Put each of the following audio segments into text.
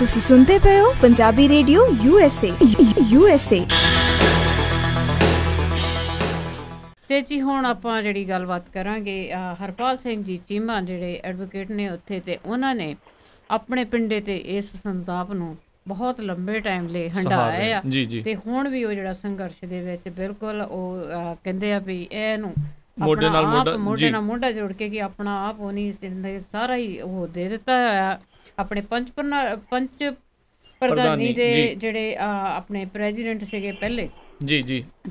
ਤੁਸੀਂ ਸੁਣਦੇ ਪਏ ਹੋ ਪੰਜਾਬੀ ਰੇਡੀਓ USA। ਤੇ ਜੀ ਹੁਣ ਆਪਾਂ ਜਿਹੜੀ ਗੱਲਬਾਤ ਕਰਾਂਗੇ ਹਰਪਾਲ ਸਿੰਘ ਜੀ ਚੀਮਾ ਜਿਹੜੇ ਐਡਵੋਕੇਟ ਨੇ ਉੱਥੇ, ਤੇ ਉਹਨਾਂ ਨੇ ਆਪਣੇ ਪਿੰਡੇ ਤੇ ਇਸ ਸੰਤਾਪ ਨੂੰ ਬਹੁਤ ਲੰਬੇ ਟਾਈਮ ਲਈ ਹੰਢਾਇਆ ਆ। ਤੇ ਹੁਣ ਵੀ ਉਹ ਜਿਹੜਾ ਸੰਘਰਸ਼ ਦੇ ਵਿੱਚ ਬਿਲਕੁਲ ਉਹ ਕਹਿੰਦੇ ਆ ਵੀ ਇਹਨੂੰ ਮੋਢੇ ਨਾਲ ਮੋਢਾ ਜੋੜ ਕੇ ਕਿ ਆਪਣਾ ਆਪ ਉਹਨੀ ਸਾਰਾ ਹੀ ਉਹ ਦੇ ਦਿੱਤਾ ਹੋਇਆ। ਆਪਣੇ ਪੰਚ ਪ੍ਰਧਾਨੀ ਦੇ ਜਿਹੜੇ ਆਪਣੇ ਪ੍ਰੈਜ਼ੀਡੈਂਟ ਸੀਗੇ ਪਹਿਲੇ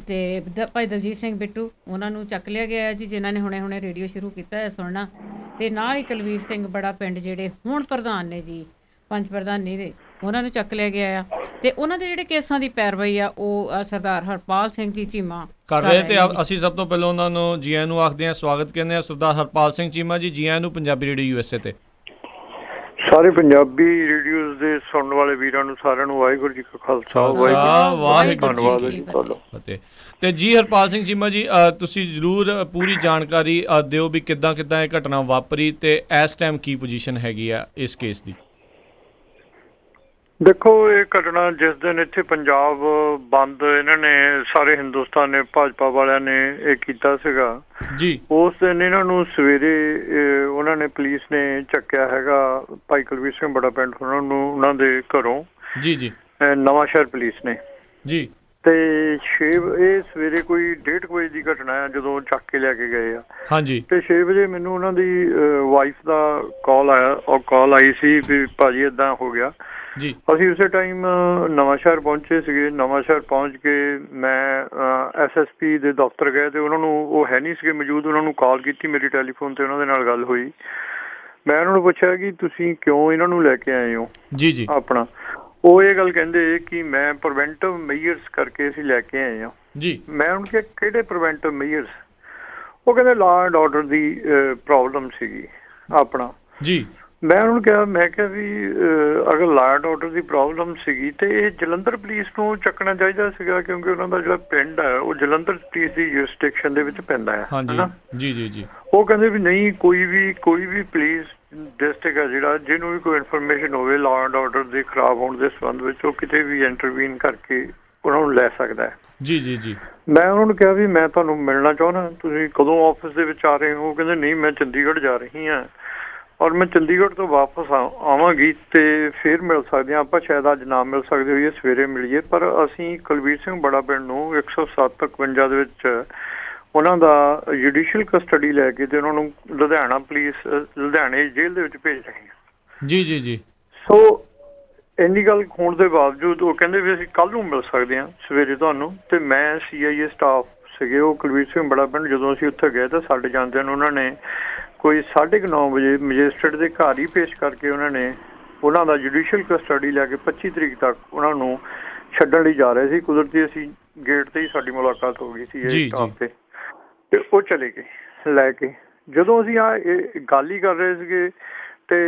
ਤੇ ਭਾਈ ਦਲਜੀਤ ਸਿੰਘ ਬਿੱਟੂ, ਉਹਨਾਂ ਨੂੰ ਚੱਕ ਲਿਆ ਗਿਆ ਜੀ, ਜਿਨ੍ਹਾਂ ਨੇ ਹੁਣੇ ਰੇਡੀਓ ਸ਼ੁਰੂ ਕੀਤਾ ਹੈ ਸੁਣਨਾ। ਤੇ ਨਾਲ ਹੀ ਕੁਲਵੀਰ ਸਿੰਘ ਬੜਾ ਪਿੰਡ ਜਿਹੜੇ ਹੁਣ ਪ੍ਰਧਾਨ ਨੇ ਜੀ ਪੰਚ ਪ੍ਰਧਾਨੀ ਦੇ, ਉਹਨਾਂ ਨੂੰ ਚੱਕ ਲਿਆ ਗਿਆ ਆ। ਤੇ ਉਹਨਾਂ ਦੇ ਜਿਹੜੇ ਕੇਸਾਂ ਦੀ ਪੈਰਵਾਈ ਆ ਉਹ ਸਰਦਾਰ ਹਰਪਾਲ ਸਿੰਘ ਜੀ ਚੀਮਾ ਕਰ ਰਹੇ। ਤੇ ਅਸੀਂ ਸਭ ਤੋਂ ਪਹਿਲਾਂ ਉਹਨਾਂ ਨੂੰ ਜੀ ਆਇਆਂ ਨੂੰ ਆਖਦੇ ਹਾਂ, ਸਵਾਗਤ ਕਹਿੰਦੇ ਹਾਂ ਸਰਦਾਰ ਹਰਪਾਲ ਸਿੰਘ ਚੀਮਾ ਜੀ। ਜੀ ਆਇਆਂ ਨੂੰ ਪੰਜਾਬੀ ਰੇਡੀਓ USA ਤੇ। ਸਾਰੇ ਪੰਜਾਬੀ ਰੇਡੀਓਜ਼ ਦੇ ਸੁਣਨ ਵਾਲੇ ਵੀਰਾਂ ਨੂੰ ਸਾਰਿਆਂ ਨੂੰ ਵਾਹਿਗੁਰੂ ਜੀ ਕਾ ਖਾਲਸਾ ਵਾਹਿਗੁਰੂ ਜੀ ਕੀ ਫਤਿਹ। ਤੇ ਜੀ ਹਰਪਾਲ ਸਿੰਘ ਚੀਮਾ ਜੀ, ਤੁਸੀਂ ਜ਼ਰੂਰ ਪੂਰੀ ਜਾਣਕਾਰੀ ਦਿਓ ਵੀ ਕਿੱਦਾਂ ਇਹ ਘਟਨਾ ਵਾਪਰੀ ਤੇ ਇਸ ਟਾਈਮ ਕੀ ਪੋਜੀਸ਼ਨ ਹੈਗੀ ਆ ਇਸ ਕੇਸ ਦੀ। ਦੇਖੋ, ਇਹ ਘਟਨਾ ਜਿਸ ਦਿਨ ਇੱਥੇ ਪੰਜਾਬ ਬੰਦ ਇਹਨਾਂ ਨੇ ਸਾਰੇ ਹਿੰਦੁਸਤਾਨ ਨੇ ਭਾਜਪਾ ਵਾਲਿਆਂ ਨੇ ਇਹ ਕੀਤਾ ਸੀਗਾ ਜੀ, ਉਸ ਦਿਨ ਇਹਨਾਂ ਨੂੰ ਸਵੇਰੇ ਉਹਨਾਂ ਨੇ ਪੁਲਿਸ ਨੇ ਚੱਕਿਆ ਹੈਗਾ ਭਾਈ ਕੁਲਵੀਰ ਸਿੰਘ ਬੜਾ ਪਿੰਡ ਉਹਨਾਂ ਦੇ ਘਰੋਂ ਜੀ ਨਵਾਂ ਸ਼ਹਿਰ ਪੁਲਿਸ ਨੇ ਜੀ। ਤੇ ਇਹ ਸਵੇਰੇ ਕੋਈ 1:30 ਵਜੇ ਦੀ ਘਟਨਾ ਆ ਜਦੋਂ ਚੱਕ ਕੇ ਲੈ ਕੇ ਗਏ ਆ। ਹਾਂਜੀ। ਤੇ 6 ਵਜੇ ਮੈਨੂੰ ਉਹਨਾਂ ਦੀ ਵਾਈਫ ਦਾ ਕਾਲ ਆਈ ਸੀ ਵੀ ਭਾਜੀ ਏਦਾਂ ਹੋ ਗਿਆ ਜੀ। ਅਸੀਂ ਉਸੇ ਟਾਈਮ ਨਵਾਂ ਸ਼ਹਿਰ ਪਹੁੰਚੇ ਸੀਗੇ। ਨਵਾਂ ਸ਼ਹਿਰ ਪਹੁੰਚ ਕੇ ਮੈਂ SSP ਦੇ ਦਫ਼ਤਰ ਗਏ ਤੇ ਉਹਨਾਂ ਨੂੰ ਉਹ ਹੈ ਨਹੀਂ ਸੀਗੇ ਮੌਜੂਦ। ਉਹਨਾਂ ਨੂੰ ਕਾਲ ਕੀਤੀ, ਮੇਰੀ ਟੈਲੀਫੋਨ ਤੇ ਉਹਨਾਂ ਦੇ ਨਾਲ ਗੱਲ ਹੋਈ। ਮੈਂ ਉਹਨਾਂ ਨੂੰ ਪੁੱਛਿਆ ਕਿ ਤੁਸੀਂ ਕਿਉਂ ਇਹਨਾਂ ਨੂੰ ਲੈ ਕੇ ਆਏ ਹੋ ਜੀ ਆਪਣਾ। ਉਹ ਇਹ ਗੱਲ ਕਹਿੰਦੇ ਕਿ ਮੈਂ ਪ੍ਰੀਵੈਂਟਿਵ ਮੇਜਰਸ ਕਰਕੇ ਅਸੀਂ ਲੈ ਕੇ ਆਏ ਹਾਂ ਜੀ। ਮੈਂ ਉਹਨਾਂ ਕਿਹਾ ਕਿਹੜੇ ਪ੍ਰੀਵੈਂਟਿਵ ਮੇਜਰਸ? ਉਹ ਕਹਿੰਦੇ law and order the problem ਸੀਗੀ ਆਪਣਾ ਜੀ। ਮੈਂ ਉਹਨਾਂ ਨੂੰ ਕਿਹਾ, ਮੈਂ ਕਿਹਾ ਵੀ ਅਗਰ law and order the problem ਸੀਗੀ ਤੇ ਇਹ ਜਲੰਧਰ ਪੁਲਿਸ ਨੂੰ ਚੱਕਣਾ ਚਾਹੀਦਾ ਸੀਗਾ, ਕਿਉਂਕਿ ਉਹਨਾਂ ਦਾ ਜਿਹੜਾ ਪਿੰਡ ਹੈ ਉਹ ਜਲੰਧਰ ਪੁਲਿਸ ਦੀ ਜੁਰਿਸਡਿਕਸ਼ਨ ਦੇ ਵਿੱਚ ਪੈਂਦਾ ਹੈ ਹਨਾ ਜੀ। ਉਹ ਕਹਿੰਦੇ ਵੀ ਨਹੀਂ, ਕੋਈ ਵੀ ਪੁਲਿਸ ਡਿਸਟ੍ਰਿਕਟ ਹੈ ਜਿਹੜਾ, ਜਿਹਨੂੰ ਵੀ ਕੋਈ ਇਨਫੋਰਮੇਸ਼ਨ ਹੋਵੇ ਲਾਅ ਐਂਡ ਆਰਡਰ ਦੇ ਖਰਾਬ ਹੋਣ ਦੇ ਸੰਬੰਧ ਵਿੱਚ, ਉਹ ਕਿਤੇ ਵੀ ਇੰਟਰਵੀਨ ਕਰਕੇ ਉਹਨਾਂ ਨੂੰ ਲੈ ਸਕਦਾ ਹੈ ਜੀ। ਮੈਂ ਉਹਨਾਂ ਨੂੰ ਕਿਹਾ ਵੀ ਮੈਂ ਤੁਹਾਨੂੰ ਮਿਲਣਾ ਚਾਹੁੰਦਾ, ਤੁਸੀਂ ਕਦੋਂ ਆਫਿਸ ਦੇ ਵਿੱਚ ਆ ਰਹੇ ਹੋ? ਉਹ ਕਹਿੰਦੇ ਨਹੀਂ, ਮੈਂ ਚੰਡੀਗੜ੍ਹ ਜਾ ਰਹੀ ਹਾਂ ਔਰ ਮੈਂ ਚੰਡੀਗੜ੍ਹ ਤੋਂ ਵਾਪਸ ਆਵਾਂਗੀ ਤੇ ਫਿਰ ਮਿਲ ਸਕਦੇ ਹਾਂ ਆਪਾਂ। ਸ਼ਾਇਦ ਅੱਜ ਨਾ ਮਿਲ ਸਕਦੇ ਹੋਈਏ, ਸਵੇਰੇ ਮਿਲੀਏ। ਪਰ ਅਸੀਂ ਕੁਲਵੀਰ ਸਿੰਘ ਬੜਾ ਪਿੰਡ ਨੂੰ 107-51 ਦੇ ਵਿੱਚ ਉਹਨਾਂ ਦਾ ਜੁਡੀਸ਼ੀਅਲ ਕਸਟਡੀ ਲੈ ਕੇ ਤੇ ਉਹਨਾਂ ਨੂੰ ਲੁਧਿਆਣੇ ਜੇਲ੍ਹ ਦੇ ਵਿੱਚ ਭੇਜ ਰਹੇ ਹਾਂ ਜੀ। ਸੋ ਇੰਨੀ ਗੱਲ ਹੋਣ ਦੇ ਬਾਵਜੂਦ ਉਹ ਕਹਿੰਦੇ ਵੀ ਅਸੀਂ ਕੱਲ੍ਹ ਨੂੰ ਮਿਲ ਸਕਦੇ ਹਾਂ ਸਵੇਰੇ ਤੁਹਾਨੂੰ। ਤੇ ਮੈਂ CIA ਸਟਾਫ ਸੀਗੇ, ਉਹ ਕੁਲਵੀਰ ਸਿੰਘ ਬੜਾ ਪਿੰਡ ਜਦੋਂ ਅਸੀਂ ਉੱਥੇ ਗਏ ਤਾਂ ਸਾਡੇ ਜਾਂਦਿਆਂ ਨੂੰ ਉਹਨਾਂ ਨੇ ਕੋਈ 9:30 ਵਜੇ ਮੈਜਿਸਟਰੇਟ ਦੇ ਘਰ ਹੀ ਪੇਸ਼ ਕਰਕੇ ਉਹਨਾਂ ਦਾ ਜੁਡੀਸ਼ੀਅਲ ਕਸਟਡੀ ਲੈ ਕੇ 25 ਤਰੀਕ ਤੱਕ ਉਹਨਾਂ ਨੂੰ ਛੱਡਣ ਲਈ ਜਾ ਰਹੇ ਸੀ। ਕੁਦਰਤੀ ਅਸੀਂ ਗੇਟ ਤੇ ਹੀ ਸਾਡੀ ਮੁਲਾਕਾਤ ਹੋ ਗਈ ਸੀ ਇਹ ਸਟਾਫ ਤੇ ਉਹ ਚਲੇ ਗਏ ਲੈ ਕੇ। ਜਦੋਂ ਅਸੀਂ ਇਹ ਗੱਲ ਹੀ ਕਰ ਰਹੇ ਸੀਗੇ ਤੇ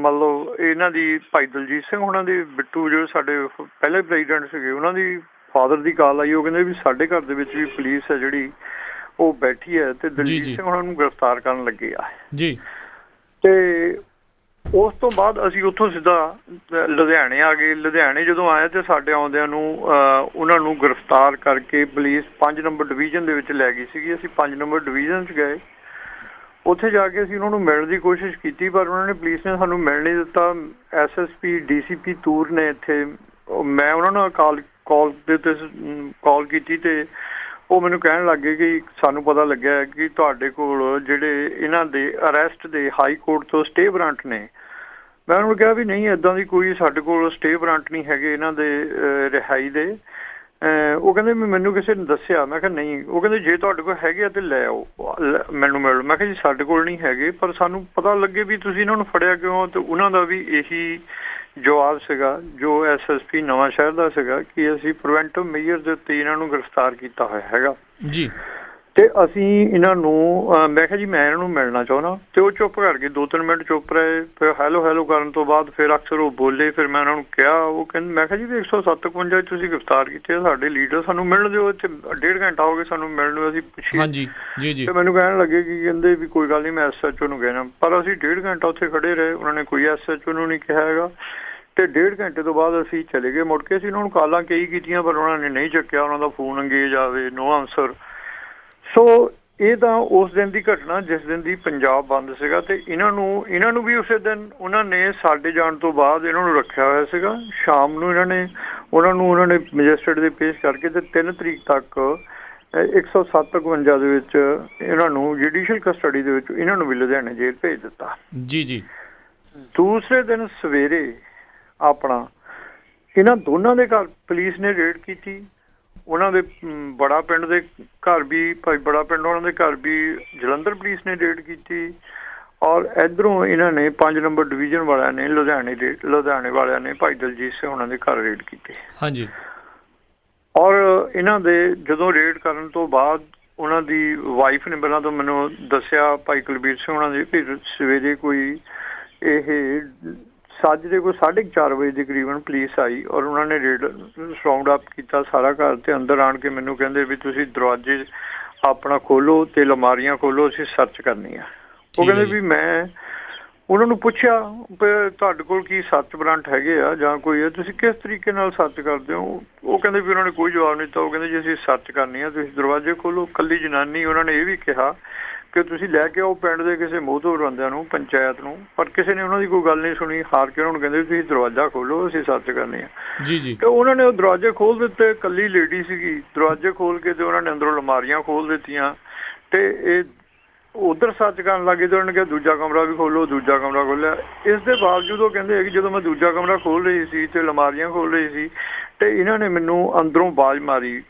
ਮਤਲਬ ਇਹਨਾਂ ਦੀ ਭਾਈ ਦਲਜੀਤ ਸਿੰਘ ਉਹਨਾਂ ਦੀ ਬਿੱਟੂ ਜੋ ਸਾਡੇ ਪਹਿਲੇ ਪ੍ਰੈਜ਼ੀਡੈਂਟ ਸੀਗੇ, ਉਹਨਾਂ ਦੀ ਫਾਦਰ ਦੀ ਕਾਲ ਆਈ। ਉਹ ਕਹਿੰਦੇ ਵੀ ਸਾਡੇ ਘਰ ਦੇ ਵਿੱਚ ਵੀ ਪੁਲਿਸ ਹੈ ਜਿਹੜੀ ਉਹ ਬੈਠੀ ਹੈ ਤੇ ਦਲਜੀਤ ਸਿੰਘ ਉਹਨਾਂ ਨੂੰ ਗ੍ਰਿਫਤਾਰ ਕਰਨ ਲੱਗੇ ਆ ਜੀ। ਤੇ ਉਸ ਤੋਂ ਬਾਅਦ ਅਸੀਂ ਉੱਥੋਂ ਸਿੱਧਾ ਲੁਧਿਆਣੇ ਆ ਗਏ। ਲੁਧਿਆਣੇ ਜਦੋਂ ਆਏ ਤੇ ਸਾਡੇ ਆਉਂਦਿਆਂ ਨੂੰ ਉਹਨਾਂ ਨੂੰ ਗ੍ਰਿਫਤਾਰ ਕਰਕੇ ਪੁਲਿਸ 5 ਨੰਬਰ ਡਿਵੀਜ਼ਨ ਦੇ ਵਿੱਚ ਲੈ ਗਈ ਸੀਗੀ। ਅਸੀਂ 5 ਨੰਬਰ ਡਿਵੀਜ਼ਨ 'ਚ ਗਏ। ਉੱਥੇ ਜਾ ਕੇ ਅਸੀਂ ਉਹਨਾਂ ਨੂੰ ਮਿਲਣ ਦੀ ਕੋਸ਼ਿਸ਼ ਕੀਤੀ ਪਰ ਉਹਨਾਂ ਨੇ ਪੁਲਿਸ ਨੇ ਸਾਨੂੰ ਮਿਲ ਨਹੀਂ ਦਿੱਤਾ। SSP DCP ਤੂਰ ਨੇ ਇੱਥੇ, ਮੈਂ ਉਹਨਾਂ ਨੂੰ ਕਾਲ ਕੀਤੀ ਤੇ ਉਹ ਮੈਨੂੰ ਕਹਿਣ ਲੱਗ ਗਏ ਕਿ ਸਾਨੂੰ ਪਤਾ ਲੱਗਿਆ ਕਿ ਤੁਹਾਡੇ ਕੋਲ ਜਿਹੜੇ ਇਹਨਾਂ ਦੇ ਅਰੈਸਟ ਦੇ ਹਾਈ ਕੋਰਟ ਤੋਂ ਸਟੇ ਵਾਰੰਟ ਨੇ। ਮੈਂ ਉਹਨਾਂ ਨੂੰ ਕਿਹਾ ਵੀ ਨਹੀਂ, ਇੱਦਾਂ ਦੀ ਕੋਈ ਸਾਡੇ ਕੋਲ ਸਟੇ ਵਾਰੰਟ ਨਹੀਂ ਹੈਗੇ ਇਹਨਾਂ ਦੇ ਰਿਹਾਈ ਦੇ। ਉਹ ਕਹਿੰਦੇ ਵੀ ਮੈਨੂੰ ਕਿਸੇ ਨੇ ਦੱਸਿਆ। ਮੈਂ ਕਿਹਾ ਨਹੀਂ। ਉਹ ਕਹਿੰਦੇ ਜੇ ਤੁਹਾਡੇ ਕੋਲ ਹੈਗੇ ਆ ਤੇ ਲੈ ਆਓ, ਮੈਨੂੰ ਮਿਲ। ਮੈਂ ਕਿਹਾ ਜੀ ਸਾਡੇ ਕੋਲ ਨਹੀਂ ਹੈਗੇ, ਪਰ ਸਾਨੂੰ ਪਤਾ ਲੱਗੇ ਵੀ ਤੁਸੀਂ ਇਹਨਾਂ ਨੂੰ ਫੜਿਆ ਕਿਉਂ। ਤੇ ਉਹਨਾਂ ਦਾ ਵੀ ਇਹੀ ਜਵਾਬ ਸੀਗਾ ਜੋ SSP ਨਵਾਂ ਸ਼ਹਿਰ ਦਾ ਸੀਗਾ ਕਿ ਅਸੀਂ ਪ੍ਰੀਵੈਂਟਿਵ ਮੇਜਰ ਦੇ ਉੱਤੇ ਇਹਨਾਂ ਨੂੰ ਗ੍ਰਿਫਤਾਰ ਕੀਤਾ ਹੋਇਆ ਹੈਗਾ ਜੀ। ਤੇ ਅਸੀਂ ਇਹਨਾਂ ਨੂੰ ਮੈਂ ਕਿਹਾ ਜੀ ਮੈਂ ਇਹਨਾਂ ਨੂੰ ਮਿਲਣਾ ਚਾਹੁੰਦਾ। ਤੇ ਉਹ ਚੁੱਪ ਕਰ ਗਏ, 2-3 ਮਿੰਟ ਚੁੱਪ ਰਹੇ। ਫਿਰ ਹੈਲੋ ਕਰਨ ਤੋਂ ਬਾਅਦ ਫਿਰ ਅਕਸਰ ਉਹ ਬੋਲੇ। ਫਿਰ ਮੈਂ ਉਹਨਾਂ ਨੂੰ ਕਿਹਾ, ਉਹ ਕਹਿੰਦੇ, ਮੈਂ ਕਿਹਾ ਜੀ 107-51 ਤੁਸੀਂ ਗ੍ਰਿਫਤਾਰ ਕੀਤੇ ਸਾਡੇ ਲੀਡਰ, ਸਾਨੂੰ ਮਿਲਣ ਦਿਓ। ਇੱਥੇ 1.5 ਘੰਟਾ ਹੋ ਗਿਆ ਸਾਨੂੰ ਮਿਲਣ ਨੂੰ, ਅਸੀਂ ਪੁੱਛੀਏ। ਤੇ ਮੈਨੂੰ ਕਹਿਣ ਲੱਗੇ ਕਿ ਕਹਿੰਦੇ ਵੀ ਕੋਈ ਗੱਲ ਨਹੀਂ, ਮੈਂ SHO ਨੂੰ ਕਹਿਣਾ। ਪਰ ਅਸੀਂ 1.5 ਘੰਟਾ ਉੱਥੇ ਖੜੇ ਰਹੇ। ਉਹਨਾਂ ਨੇ ਕੋਈ SHO ਨੂੰ ਨਹੀਂ ਕਿਹਾ ਹੈਗਾ, ਤੇ 1.5 ਘੰਟੇ ਤੋਂ ਬਾਅਦ ਅਸੀਂ ਚਲੇ ਗਏ। ਮੁੜ ਕੇ ਅਸੀਂ ਉਹਨਾਂ ਨੂੰ ਕਾਲਾਂ ਕਈ ਕੀਤੀਆਂ ਪਰ ਉਹਨਾਂ ਨੇ ਨਹੀਂ ਚੱਕਿਆ, ਉਹਨਾਂ ਦਾ ਫੋਨ ਅੰਗੇਜ ਆਵੇ, ਨੋ ਆਨਸਰ। ਸੋ ਇਹ ਤਾਂ ਉਸ ਦਿਨ ਦੀ ਘਟਨਾ ਜਿਸ ਦਿਨ ਦੀ ਪੰਜਾਬ ਬੰਦ ਸੀਗਾ। ਤੇ ਇਹਨਾਂ ਨੂੰ ਵੀ ਉਸੇ ਦਿਨ ਉਹਨਾਂ ਨੇ ਸਾਡੇ ਜਾਣ ਤੋਂ ਬਾਅਦ ਇਹਨਾਂ ਨੂੰ ਰੱਖਿਆ ਹੋਇਆ ਸੀਗਾ। ਸ਼ਾਮ ਨੂੰ ਉਹਨਾਂ ਨੇ ਮੈਜਿਸਟਰੇਟ ਦੇ ਪੇਸ਼ ਕਰਕੇ ਤੇ 3 ਤਰੀਕ ਤੱਕ 107/52 ਦੇ ਵਿੱਚ ਇਹਨਾਂ ਨੂੰ ਜੁਡੀਸ਼ੀਅਲ ਕਸਟਡੀ ਦੇ ਵਿੱਚ ਇਹਨਾਂ ਨੂੰ ਵੀ ਲੁਧਿਆਣੇ ਜੇਲ੍ਹ ਭੇਜ ਦਿੱਤਾ। ਜੀ। ਦੂਸਰੇ ਦਿਨ ਸਵੇਰੇ ਆਪਣਾ ਇਹਨਾਂ ਦੋਨਾਂ ਦੇ ਘਰ ਪੁਲਿਸ ਨੇ ਰੇਡ ਕੀਤੀ। ਉਹਨਾਂ ਦੇ ਬੜਾ ਪਿੰਡ ਦੇ ਘਰ ਵੀ, ਭਾਈ ਬੜਾ ਪਿੰਡ ਉਹਨਾਂ ਦੇ ਘਰ ਵੀ ਜਲੰਧਰ ਪੁਲਿਸ ਨੇ ਰੇਡ ਕੀਤੀ। ਔਰ ਇੱਧਰੋਂ ਇਹਨਾਂ ਨੇ 5 ਨੰਬਰ ਡਿਵੀਜ਼ਨ ਵਾਲਿਆਂ ਨੇ ਲੁਧਿਆਣੇ ਵਾਲਿਆਂ ਨੇ ਭਾਈ ਦਲਜੀਤ ਸਿੰਘ ਉਹਨਾਂ ਦੇ ਘਰ ਰੇਡ ਕੀਤੇ। ਹਾਂਜੀ। ਔਰ ਇਹਨਾਂ ਦੇ ਜਦੋਂ ਰੇਡ ਕਰਨ ਤੋਂ ਬਾਅਦ ਉਹਨਾਂ ਦੀ ਵਾਈਫ ਨੇ ਪਹਿਲਾਂ ਤੋਂ ਮੈਨੂੰ ਦੱਸਿਆ ਭਾਈ ਕੁਲਬੀਰ ਸਿੰਘ ਉਹਨਾਂ ਦੀ, ਫਿਰ ਸਵੇਰੇ ਕੋਈ ਇਹ ਸਾਜਰੇ ਕੋਈ 4:30 ਵਜੇ ਦੇ ਕਰੀਬਨ ਪੁਲਿਸ ਆਈ ਔਰ ਉਹਨਾਂ ਨੇ ਰੇਡ ਰਾਉਂਡ ਅਪ ਕੀਤਾ ਸਾਰਾ ਘਰ। ਤੇ ਅੰਦਰ ਆਣ ਕੇ ਮੈਨੂੰ ਕਹਿੰਦੇ ਵੀ ਤੁਸੀਂ ਦਰਵਾਜ਼ੇ ਆਪਣਾ ਖੋਲੋ ਤੇ ਅਲਮਾਰੀਆਂ ਖੋਲੋ, ਅਸੀਂ ਸਰਚ ਕਰਨੀ ਆ। ਉਹ ਕਹਿੰਦੇ ਵੀ ਮੈਂ ਉਹਨਾਂ ਨੂੰ ਪੁੱਛਿਆ ਤੁਹਾਡੇ ਕੋਲ ਕੀ ਸਰਚ ਵਾਰੰਟ ਹੈਗੇ ਆ ਜਾਂ ਕੋਈ ਹੈ, ਤੁਸੀਂ ਕਿਸ ਤਰੀਕੇ ਨਾਲ ਸਰਚ ਕਰਦੇ ਹੋ? ਉਹ ਕਹਿੰਦੇ ਵੀ ਉਹਨਾਂ ਨੇ ਕੋਈ ਜਵਾਬ ਨਹੀਂ ਦਿੱਤਾ। ਉਹ ਕਹਿੰਦੇ ਜੀ ਅਸੀਂ ਸਰਚ ਕਰਨੀ ਆ, ਤੁਸੀਂ ਦਰਵਾਜ਼ੇ ਖੋਲੋ। ਕੱਲੀ ਜਨਾਨੀ ਉਹਨਾਂ ਨੇ ਇਹ ਵੀ ਕਿਹਾ ਕਿ ਤੁਸੀਂ ਲੈ ਕੇ ਆਓ ਪਿੰਡ ਦੇ ਕਿਸੇ ਮੋਹਤਵਰ ਬੰਦਿਆਂ ਨੂੰ, ਪੰਚਾਇਤ ਨੂੰ, ਪਰ ਕਿਸੇ ਨੇ ਉਹਨਾਂ ਦੀ ਕੋਈ ਗੱਲ ਨਹੀਂ ਸੁਣੀ। ਹਾਰ ਕੇ ਉਹਨਾਂ ਨੂੰ ਕਹਿੰਦੇ ਤੁਸੀਂ ਦਰਵਾਜ਼ਾ ਖੋਲੋ, ਅਸੀਂ ਸਰਚ ਕਰਨੀ ਆ। ਜੀ। ਤੇ ਉਹਨਾਂ ਨੇ ਉਹ ਦਰਵਾਜ਼ੇ ਖੋਲ ਦਿੱਤੇ। ਕੱਲੀ ਲੇਡੀ ਸੀਗੀ। ਦਰਵਾਜ਼ੇ ਖੋਲ ਕੇ ਤੇ ਉਹਨਾਂ ਨੇ ਅੰਦਰੋਂ ਅਲਮਾਰੀਆਂ ਖੋਲ ਦਿੱਤੀਆਂ ਤੇ ਇਹ ਉਧਰ ਸਰਚ ਕਰਨ ਲੱਗੇ ਤੇ ਉਹਨਾਂ ਨੇ ਕਿਹਾ ਦੂਜਾ ਕਮਰਾ ਵੀ ਖੋਲੋ। ਦੂਜਾ ਕਮਰਾ ਖੋਲਿਆ। ਇਸ ਦੇ ਬਾਵਜੂਦ ਉਹ ਕਹਿੰਦੇ ਹੈ ਕਿ ਜਦੋਂ ਮੈਂ ਦੂਜਾ ਕਮਰਾ ਖੋਲ ਰਹੀ ਸੀ ਤੇ ਅਲਮਾਰੀਆਂ ਖੋਲ ਰਹੀ ਸੀ ਤੇ ਇਹਨਾਂ ਨੇ ਮੈਨੂੰ ਅੰਦਰੋਂ ਆਵਾਜ਼ ਮਾਰੀ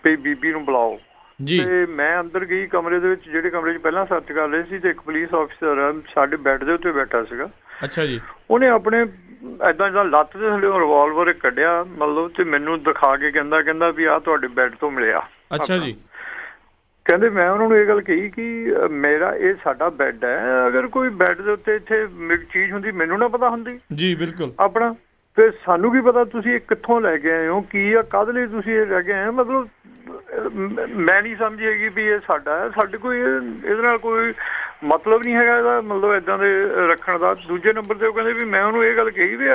ਵੀ ਬੀਬੀ ਨੂੰ ਬੁਲਾਓ। ਤੇ ਮੈਂ ਅੰਦਰ ਗਈ ਕਮਰੇ ਦੇ ਵਿੱਚ, ਜਿਹੜੇ ਕਮਰੇ 'ਚ ਪਹਿਲਾਂ ਸਰਚ ਕਰ ਰਹੇ ਸੀ, ਤੇ ਇੱਕ ਪੁਲਿਸ ਆਫਿਸਰ ਸਾਡੇ ਬੈੱਡ ਦੇ ਉੱਤੇ ਬੈਠਾ ਸੀਗਾ। ਅੱਛਾ ਜੀ। ਉਹਨੇ ਆਪਣੇ ਏਦਾਂ ਜਿੱਦਾਂ ਲੱਤ ਦੇ ਥੱਲੇ ਰਿਵਾਲਵਰ ਕੱਢਿਆ ਮਤਲਬ ਤੇ ਮੈਨੂੰ ਦਿਖਾ ਕੇ ਕਹਿੰਦਾ ਵੀ ਆਹ ਤੁਹਾਡੇ ਬੈੱਡ ਤੋਂ ਮਿਲਿਆ। ਅੱਛਾ ਜੀ। ਕਹਿੰਦੇ ਮੈਂ ਉਹਨਾਂ ਨੂੰ ਇਹ ਗੱਲ ਕਹੀ ਕਿ ਮੇਰਾ ਇਹ ਸਾਡਾ ਬੈੱਡ ਹੈ, ਅਗਰ ਕੋਈ ਬੈੱਡ ਦੇ ਉੱਤੇ ਇੱਥੇ ਚੀਜ਼ ਹੁੰਦੀ ਮੈਨੂੰ ਨਾ ਪਤਾ ਹੁੰਦੀ। ਜੀ ਬਿਲਕੁਲ। ਆਪਣਾ ਤੇ ਸਾਨੂੰ ਕੀ ਪਤਾ ਤੁਸੀਂ ਇਹ ਕਿੱਥੋਂ ਲੈ ਕੇ ਆਏ ਹੋ, ਕੀ ਆ, ਕਾਹਦੇ ਲਈ ਤੁਸੀਂ ਇਹ ਲੈ ਕੇ ਆਏ ਹੋ? ਮਤਲਬ ਮੈਂ ਨਹੀਂ ਸਮਝੀ ਹੈਗੀ ਵੀ ਇਹ ਸਾਡਾ ਹੈ, ਸਾਡੇ ਕੋਈ ਇਹਦੇ ਨਾਲ ਕੋਈ ਮਤਲਬ ਨਹੀਂ ਹੈਗਾ ਇਹਦਾ, ਮਤਲਬ ਇੱਦਾਂ ਦੇ ਰੱਖਣ ਦਾ। ਦੂਜੇ ਨੰਬਰ 'ਤੇ ਉਹ ਕਹਿੰਦੇ ਵੀ ਮੈਂ ਉਹਨੂੰ ਇਹ ਗੱਲ ਕਹੀ ਵੀ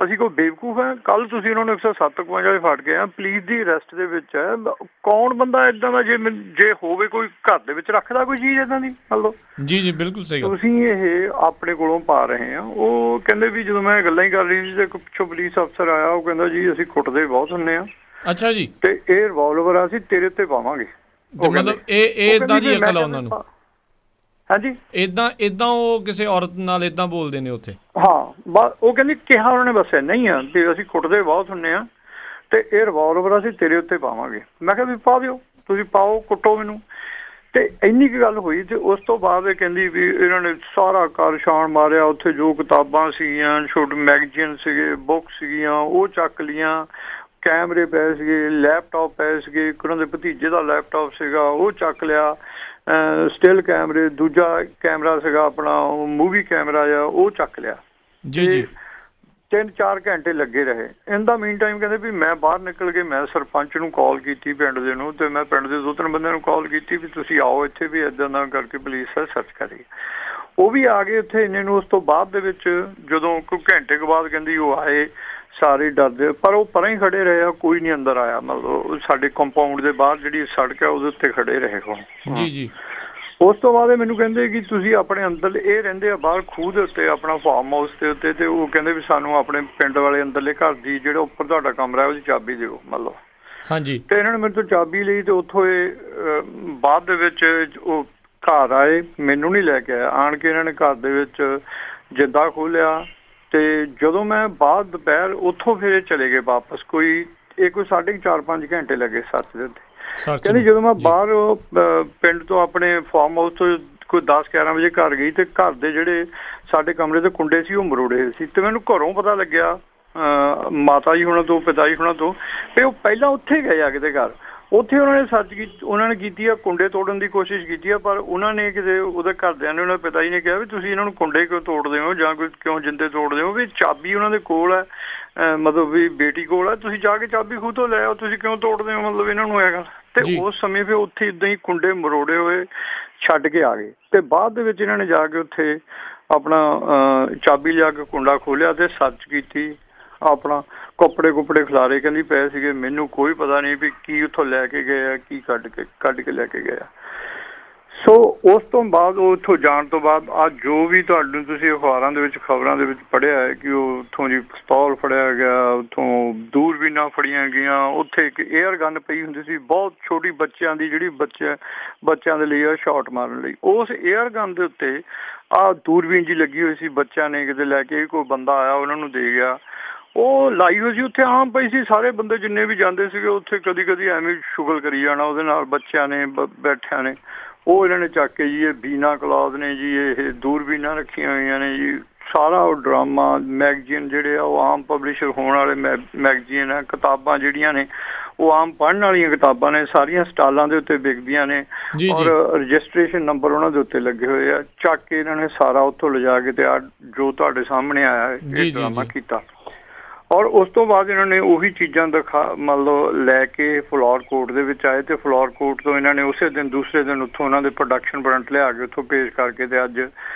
ਅਸੀਂ ਕੋਈ ਬੇਵਕੂਫ ਹਾਂ? ਕੱਲ੍ਹ ਤੁਸੀਂ ਉਹਨਾਂ ਨੂੰ 107/52 ਫੜ ਗਏ ਆ, ਪੁਲਿਸ ਦੀ ਅਰੈਸਟ ਦੇ ਵਿੱਚ ਹੈ। ਕੌਣ ਬੰਦਾ ਇੱਦਾਂ ਦਾ ਜੇ ਹੋਵੇ ਕੋਈ ਘਰ ਦੇ ਵਿੱਚ ਰੱਖਦਾ ਕੋਈ ਚੀਜ਼ ਇੱਦਾਂ ਦੀ? ਮਤਲਬ ਜੀ ਬਿਲਕੁਲ ਸਹੀ। ਤੁਸੀਂ ਇਹ ਆਪਣੇ ਕੋਲੋਂ ਪਾ ਰਹੇ ਆ। ਉਹ ਕਹਿੰਦੇ ਵੀ ਜਦੋਂ ਮੈਂ ਗੱਲਾਂ ਹੀ ਕਰ ਰਹੀ ਸੀ ਤੇ ਇੱਕ ਪਿੱਛੋਂ ਪੁਲਿਸ ਅਫਸਰ ਆਇਆ। ਉਹ ਕਹਿੰਦਾ ਜੀ ਅਸੀਂ ਕੁੱਟਦੇ ਬਹੁਤ ਹੁੰਦੇ ਆ। ਅੱਛਾ ਜੀ। ਤੇ ਇਹ ਰਿਵਾਲਵਰ ਅਸੀਂ ਤੇਰੇ ਉੱਤੇ ਪਾਵਾਂਗੇ। ਮਤਲਬ ਇਹ ਏਦਾਂ ਦੀ ਅਕਲ ਆ ਉਹਨਾਂ ਨੂੰ? ਹਾਂਜੀ। ਏਦਾਂ ਉਹ ਕਿਸੇ ਔਰਤ ਨਾਲ ਏਦਾਂ ਬੋਲਦੇ ਨੇ ਉੱਥੇ? ਹਾਂ। ਉਹ ਕਹਿੰਦੀ ਕਿਹਾ ਉਹਨਾਂ ਨੇ ਬਸ ਇੰਨਾ ਹੀ ਆ ਤੇ ਅਸੀਂ ਕੁੱਟਦੇ ਬਹੁਤ ਹੁੰਦੇ ਆ ਤੇ ਇਹ ਰਿਵਾਲਵਰ ਅਸੀਂ ਤੇਰੇ ਉੱਤੇ ਪਾਵਾਂਗੇ। ਮੈਂ ਕਿਹਾ ਵੀ ਪਾ ਦਿਓ, ਤੁਸੀਂ ਪਾਓ, ਕੁੱਟੋ ਮੈਨੂੰ। ਤੇ ਇੰਨੀ ਕੁ ਗੱਲ ਹੋਈ ਤੇ ਉਸ ਤੋਂ ਬਾਅਦ ਇਹ ਕਹਿੰਦੀ ਵੀ ਇਹਨਾਂ ਨੇ ਸਾਰਾ ਘਰ ਛਾਣ ਮਾਰਿਆ। ਉੱਥੇ ਜੋ ਕਿਤਾਬਾਂ ਸੀਗੀਆਂ, ਛੋਟੇ ਮੈਗਜ਼ੀਨ ਸੀਗੇ, ਬੁੱਕ ਸੀਗੀਆਂ, ਉਹ ਚੱਕ ਲੀਆਂ। ਕੈਮਰੇ ਪਏ ਸੀਗੇ, ਲੈਪਟਾਪ ਪਏ ਸੀਗੇ, ਇੱਕ ਉਹਨਾਂ ਦੇ ਭਤੀਜੇ ਦਾ ਲੈਪਟਾਪ ਸੀਗਾ ਉਹ ਚੱਕ ਲਿਆ। ਸਟਿਲ ਕੈਮਰੇ, ਦੂਜਾ ਕੈਮਰਾ ਸੀਗਾ ਆਪਣਾ ਮੂਵੀ ਕੈਮਰਾ ਆ, ਉਹ ਚੱਕ ਲਿਆ। ਜੀ। 3-4 ਘੰਟੇ ਲੱਗੇ ਰਹੇ। ਇਨ ਦਾ ਮੀਨ ਟਾਈਮ ਕਹਿੰਦੇ ਵੀ ਮੈਂ ਬਾਹਰ ਨਿਕਲ ਕੇ ਮੈਂ ਸਰਪੰਚ ਨੂੰ ਕਾਲ ਕੀਤੀ ਪਿੰਡ ਦੇ ਨੂੰ, ਤੇ ਮੈਂ ਪਿੰਡ ਦੇ 2-3 ਬੰਦਿਆਂ ਨੂੰ ਕਾਲ ਕੀਤੀ ਵੀ ਤੁਸੀਂ ਆਓ ਇੱਥੇ ਵੀ ਇੱਦਾਂ ਦਾ ਕਰਕੇ ਪੁਲਿਸ ਸਰਚ ਕਰੀ। ਉਹ ਵੀ ਆ ਗਏ ਉੱਥੇ ਇੰਨੇ ਨੂੰ। ਉਸ ਤੋਂ ਬਾਅਦ ਦੇ ਵਿੱਚ ਜਦੋਂ ਕੋਈ ਘੰਟੇ ਕੁ ਬਾਅਦ ਕਹਿੰਦੀ ਉਹ ਆਏ, ਸਾਰੇ ਡਰਦੇ, ਪਰ ਉਹ ਪਰਾਂ ਹੀ ਖੜੇ ਰਹੇ ਆ, ਕੋਈ ਨਹੀਂ ਅੰਦਰ ਆਇਆ। ਮਤਲਬ ਸਾਡੇ ਕੰਪਾਊਂਡ ਦੇ ਬਾਹਰ ਜਿਹੜੀ ਸੜਕ ਹੈ ਉਹਦੇ ਉੱਤੇ ਖੜੇ ਰਹੇ ਉਹ। ਜੀ। ਉਸ ਤੋਂ ਬਾਅਦ ਮੈਨੂੰ ਕਹਿੰਦੇ ਕਿ ਤੁਸੀਂ ਆਪਣੇ ਅੰਦਰ, ਇਹ ਰਹਿੰਦੇ ਆ ਬਾਹਰ ਖੂਹ ਦੇ ਉੱਤੇ ਆਪਣਾ ਫਾਰਮ ਹਾਊਸ ਦੇ ਉੱਤੇ, ਤੇ ਉਹ ਕਹਿੰਦੇ ਵੀ ਸਾਨੂੰ ਆਪਣੇ ਪਿੰਡ ਵਾਲੇ ਅੰਦਰਲੇ ਘਰ ਦੀ ਜਿਹੜਾ ਉੱਪਰ ਤੁਹਾਡਾ ਕਮਰਾ ਉਹਦੀ ਚਾਬੀ ਦਿਓ। ਮਤਲਬ ਹਾਂਜੀ। ਤੇ ਇਹਨਾਂ ਨੇ ਮੇਰੇ ਤੋਂ ਚਾਬੀ ਲਈ ਤੇ ਉੱਥੋਂ ਇਹ ਬਾਅਦ ਦੇ ਵਿੱਚ ਉਹ ਘਰ ਆਏ, ਮੈਨੂੰ ਨਹੀਂ ਲੈ ਕੇ ਆਇਆ। ਆਣ ਕੇ ਇਹਨਾਂ ਨੇ ਘਰ ਦੇ ਵਿੱਚ ਜਿੱਦਾਂ ਖੋਲ੍ਹਿਆ ਤੇ ਜਦੋਂ ਮੈਂ ਬਾਅਦ ਦੁਪਹਿਰ ਉੱਥੋਂ ਫਿਰ ਚਲੇ ਗਏ ਵਾਪਸ। ਕੋਈ 4.5 ਘੰਟੇ ਲੱਗੇ ਸਰਚ ਦੇ ਉੱਤੇ। ਕਹਿੰਦੀ ਜਦੋਂ ਮੈਂ ਬਾਹਰ ਪਿੰਡ ਤੋਂ ਆਪਣੇ ਫਾਰਮ ਹਾਊਸ ਤੋਂ ਕੋਈ 10-11 ਵਜੇ ਘਰ ਗਈ ਤੇ ਘਰ ਦੇ ਜਿਹੜੇ ਸਾਡੇ ਕਮਰੇ ਦੇ ਕੁੰਡੇ ਸੀ ਉਹ ਮਰੋੜੇ ਸੀ। ਤੇ ਮੈਨੂੰ ਘਰੋਂ ਪਤਾ ਲੱਗਿਆ ਮਾਤਾ ਜੀ ਹੁਣਾਂ ਤੋਂ, ਪਿਤਾ ਜੀ ਹੁਣਾਂ ਤੋਂ, ਤੇ ਉਹ ਪਹਿਲਾਂ ਉੱਥੇ ਗਏ ਆ ਕਿਤੇ ਘਰ। ਉੱਥੇ ਉਹਨਾਂ ਨੇ ਸਰਚ ਕੀਤੀ, ਉਹਨਾਂ ਨੇ ਕੀਤੀ ਆ, ਕੁੰਡੇ ਤੋੜਨ ਦੀ ਕੋਸ਼ਿਸ਼ ਕੀਤੀ ਆ, ਪਰ ਉਹਨਾਂ ਨੇ ਕਿਤੇ ਉਹਦੇ ਘਰਦਿਆਂ ਨੇ, ਉਹਨਾਂ ਦੇ ਪਿਤਾ ਜੀ ਨੇ ਕਿਹਾ ਵੀ ਤੁਸੀਂ ਇਹਨਾਂ ਨੂੰ ਕੁੰਡੇ ਕਿਉਂ ਤੋੜਦੇ ਹੋ ਜਾਂ ਕੋਈ ਕਿਉਂ ਜਿੰਦੇ ਤੋੜਦੇ ਹੋ? ਵੀ ਚਾਬੀ ਉਹਨਾਂ ਦੇ ਕੋਲ ਹੈ, ਮਤਲਬ ਵੀ ਬੇਟੀ ਕੋਲ ਹੈ, ਤੁਸੀਂ ਜਾ ਕੇ ਚਾਬੀ ਖੂਹ ਤੋਂ ਲੈ ਆਓ, ਤੁਸੀਂ ਕਿਉਂ ਤੋੜਦੇ ਹੋ? ਮਤਲਬ ਇਹਨਾਂ ਨੂੰ ਹੈਗਾ। ਤੇ ਉਸ ਸਮੇਂ ਫਿਰ ਉੱਥੇ ਇੱਦਾਂ ਹੀ ਕੁੰਡੇ ਮਰੋੜੇ ਹੋਏ ਛੱਡ ਕੇ ਆ ਗਏ। ਤੇ ਬਾਅਦ ਦੇ ਵਿੱਚ ਇਹਨਾਂ ਨੇ ਜਾ ਕੇ ਉੱਥੇ ਆਪਣਾ ਚਾਬੀ ਲਿਆ ਕੇ ਕੁੰਡਾ ਖੋਲ੍ਹਿਆ ਤੇ ਸਰਚ ਕੀਤੀ। ਆਪਣਾ ਕੱਪੜੇ ਕੁੱਪੜੇ ਖਿਲਾਰੇ ਕਹਿੰਦੀ ਪਏ ਸੀਗੇ। ਮੈਨੂੰ ਕੋਈ ਪਤਾ ਨਹੀਂ ਵੀ ਕੀ ਉੱਥੋਂ ਲੈ ਕੇ ਗਏ ਆ, ਕੀ ਕੱਢ ਕੇ ਲੈ ਕੇ ਗਏ ਆ। ਸੋ ਉਸ ਤੋਂ ਬਾਅਦ ਉਹ ਉੱਥੋਂ ਜਾਣ ਤੋਂ ਬਾਅਦ ਅੱਜ ਜੋ ਵੀ ਤੁਹਾਨੂੰ ਤੁਸੀਂ ਅਖਬਾਰਾਂ ਦੇ ਵਿੱਚ ਖਬਰਾਂ ਦੇ ਵਿੱਚ ਪੜ੍ਹਿਆ ਹੈ ਕਿ ਉਹ ਉੱਥੋਂ ਜੀ ਪਿਸਤੌਲ ਫੜਿਆ ਗਿਆ, ਉੱਥੋਂ ਦੂਰਬੀਨਾਂ ਫੜੀਆਂ ਗਈਆਂ, ਉੱਥੇ ਇੱਕ ਏਅਰ ਗਨ ਪਈ ਹੁੰਦੀ ਸੀ ਬਹੁਤ ਛੋਟੀ ਬੱਚਿਆਂ ਦੀ, ਜਿਹੜੀ ਬੱਚਿਆਂ ਦੇ ਲਈ ਆ ਸ਼ਾਟ ਮਾਰਨ ਲਈ। ਉਸ ਏਅਰ ਗਨ ਦੇ ਉੱਤੇ ਆਹ ਦੂਰਬੀਨ ਜੀ ਲੱਗੀ ਹੋਈ ਸੀ, ਬੱਚਿਆਂ ਨੇ ਕਿਤੇ ਲੈ ਕੇ ਕੋਈ ਬੰਦਾ ਆਇਆ ਉਹਨਾਂ ਨੂੰ ਦੇ ਗਿਆ, ਉਹ ਲਾਈ ਹੋਈ ਸੀ ਉੱਥੇ ਆਮ ਪਈ ਸੀ। ਸਾਰੇ ਬੰਦੇ ਜਿੰਨੇ ਵੀ ਜਾਂਦੇ ਸੀਗੇ ਉੱਥੇ ਕਦੀ ਕਦੀ ਐਵੇਂ ਸ਼ੁਗਲ ਕਰੀ ਜਾਣਾ ਉਹਦੇ ਨਾਲ, ਬੱਚਿਆਂ ਨੇ ਬੈਠਿਆਂ ਨੇ। ਉਹ ਇਹਨਾਂ ਨੇ ਚੱਕ ਕੇ ਜੀ ਇਹ ਬੀਨਾ ਕਲੌਜ਼ ਨੇ ਜੀ, ਇਹ ਦੂਰਬੀਨਾਂ ਰੱਖੀਆਂ ਹੋਈਆਂ ਨੇ ਜੀ। ਸਾਰਾ ਉਹ ਡਰਾਮਾ ਮੈਗਜ਼ੀਨ ਜਿਹੜੇ ਆ ਉਹ ਆਮ ਪਬਲਿਸ਼ਰ ਹੋਣ ਵਾਲੇ ਮੈਗਜ਼ੀਨ ਆ, ਕਿਤਾਬਾਂ ਜਿਹੜੀਆਂ ਨੇ ਉਹ ਆਮ ਪੜ੍ਹਨ ਵਾਲੀਆਂ ਕਿਤਾਬਾਂ ਨੇ, ਸਾਰੀਆਂ ਸਟਾਲਾਂ ਦੇ ਉੱਤੇ ਵਿਕਦੀਆਂ ਨੇ ਔਰ ਰਜਿਸਟ੍ਰੇਸ਼ਨ ਨੰਬਰ ਉਹਨਾਂ ਦੇ ਉੱਤੇ ਲੱਗੇ ਹੋਏ ਆ। ਚੱਕ ਕੇ ਇਹਨਾਂ ਨੇ ਸਾਰਾ ਉੱਥੋਂ ਲਿਜਾ ਕੇ ਤੇ ਆ ਜੋ ਤੁਹਾਡੇ ਸਾਹਮਣੇ ਆਇਆ ਇਹ ਡਰਾਮਾ ਕੀਤਾ। ਔਰ ਉਸ ਤੋਂ ਬਾਅਦ ਇਹਨਾਂ ਨੇ ਉਹੀ ਚੀਜ਼ਾਂ ਮਤਲਬ ਲੈ ਕੇ ਫਲੋਰ ਕੋਰਟ ਦੇ ਵਿੱਚ ਆਏ ਤੇ ਫਲੋਰ ਕੋਰਟ ਤੋਂ ਇਹਨਾਂ ਨੇ ਉਸੇ ਦਿਨ ਦੂਸਰੇ ਦਿਨ ਉੱਥੋਂ ਉਹਨਾਂ ਦੇ ਪ੍ਰੋਡਕਸ਼ਨ ਵਾਰੰਟ ਲਿਆ ਕੇ ਉੱਥੋਂ ਪੇਸ਼ ਕਰਕੇ ਤੇ ਅੱਜ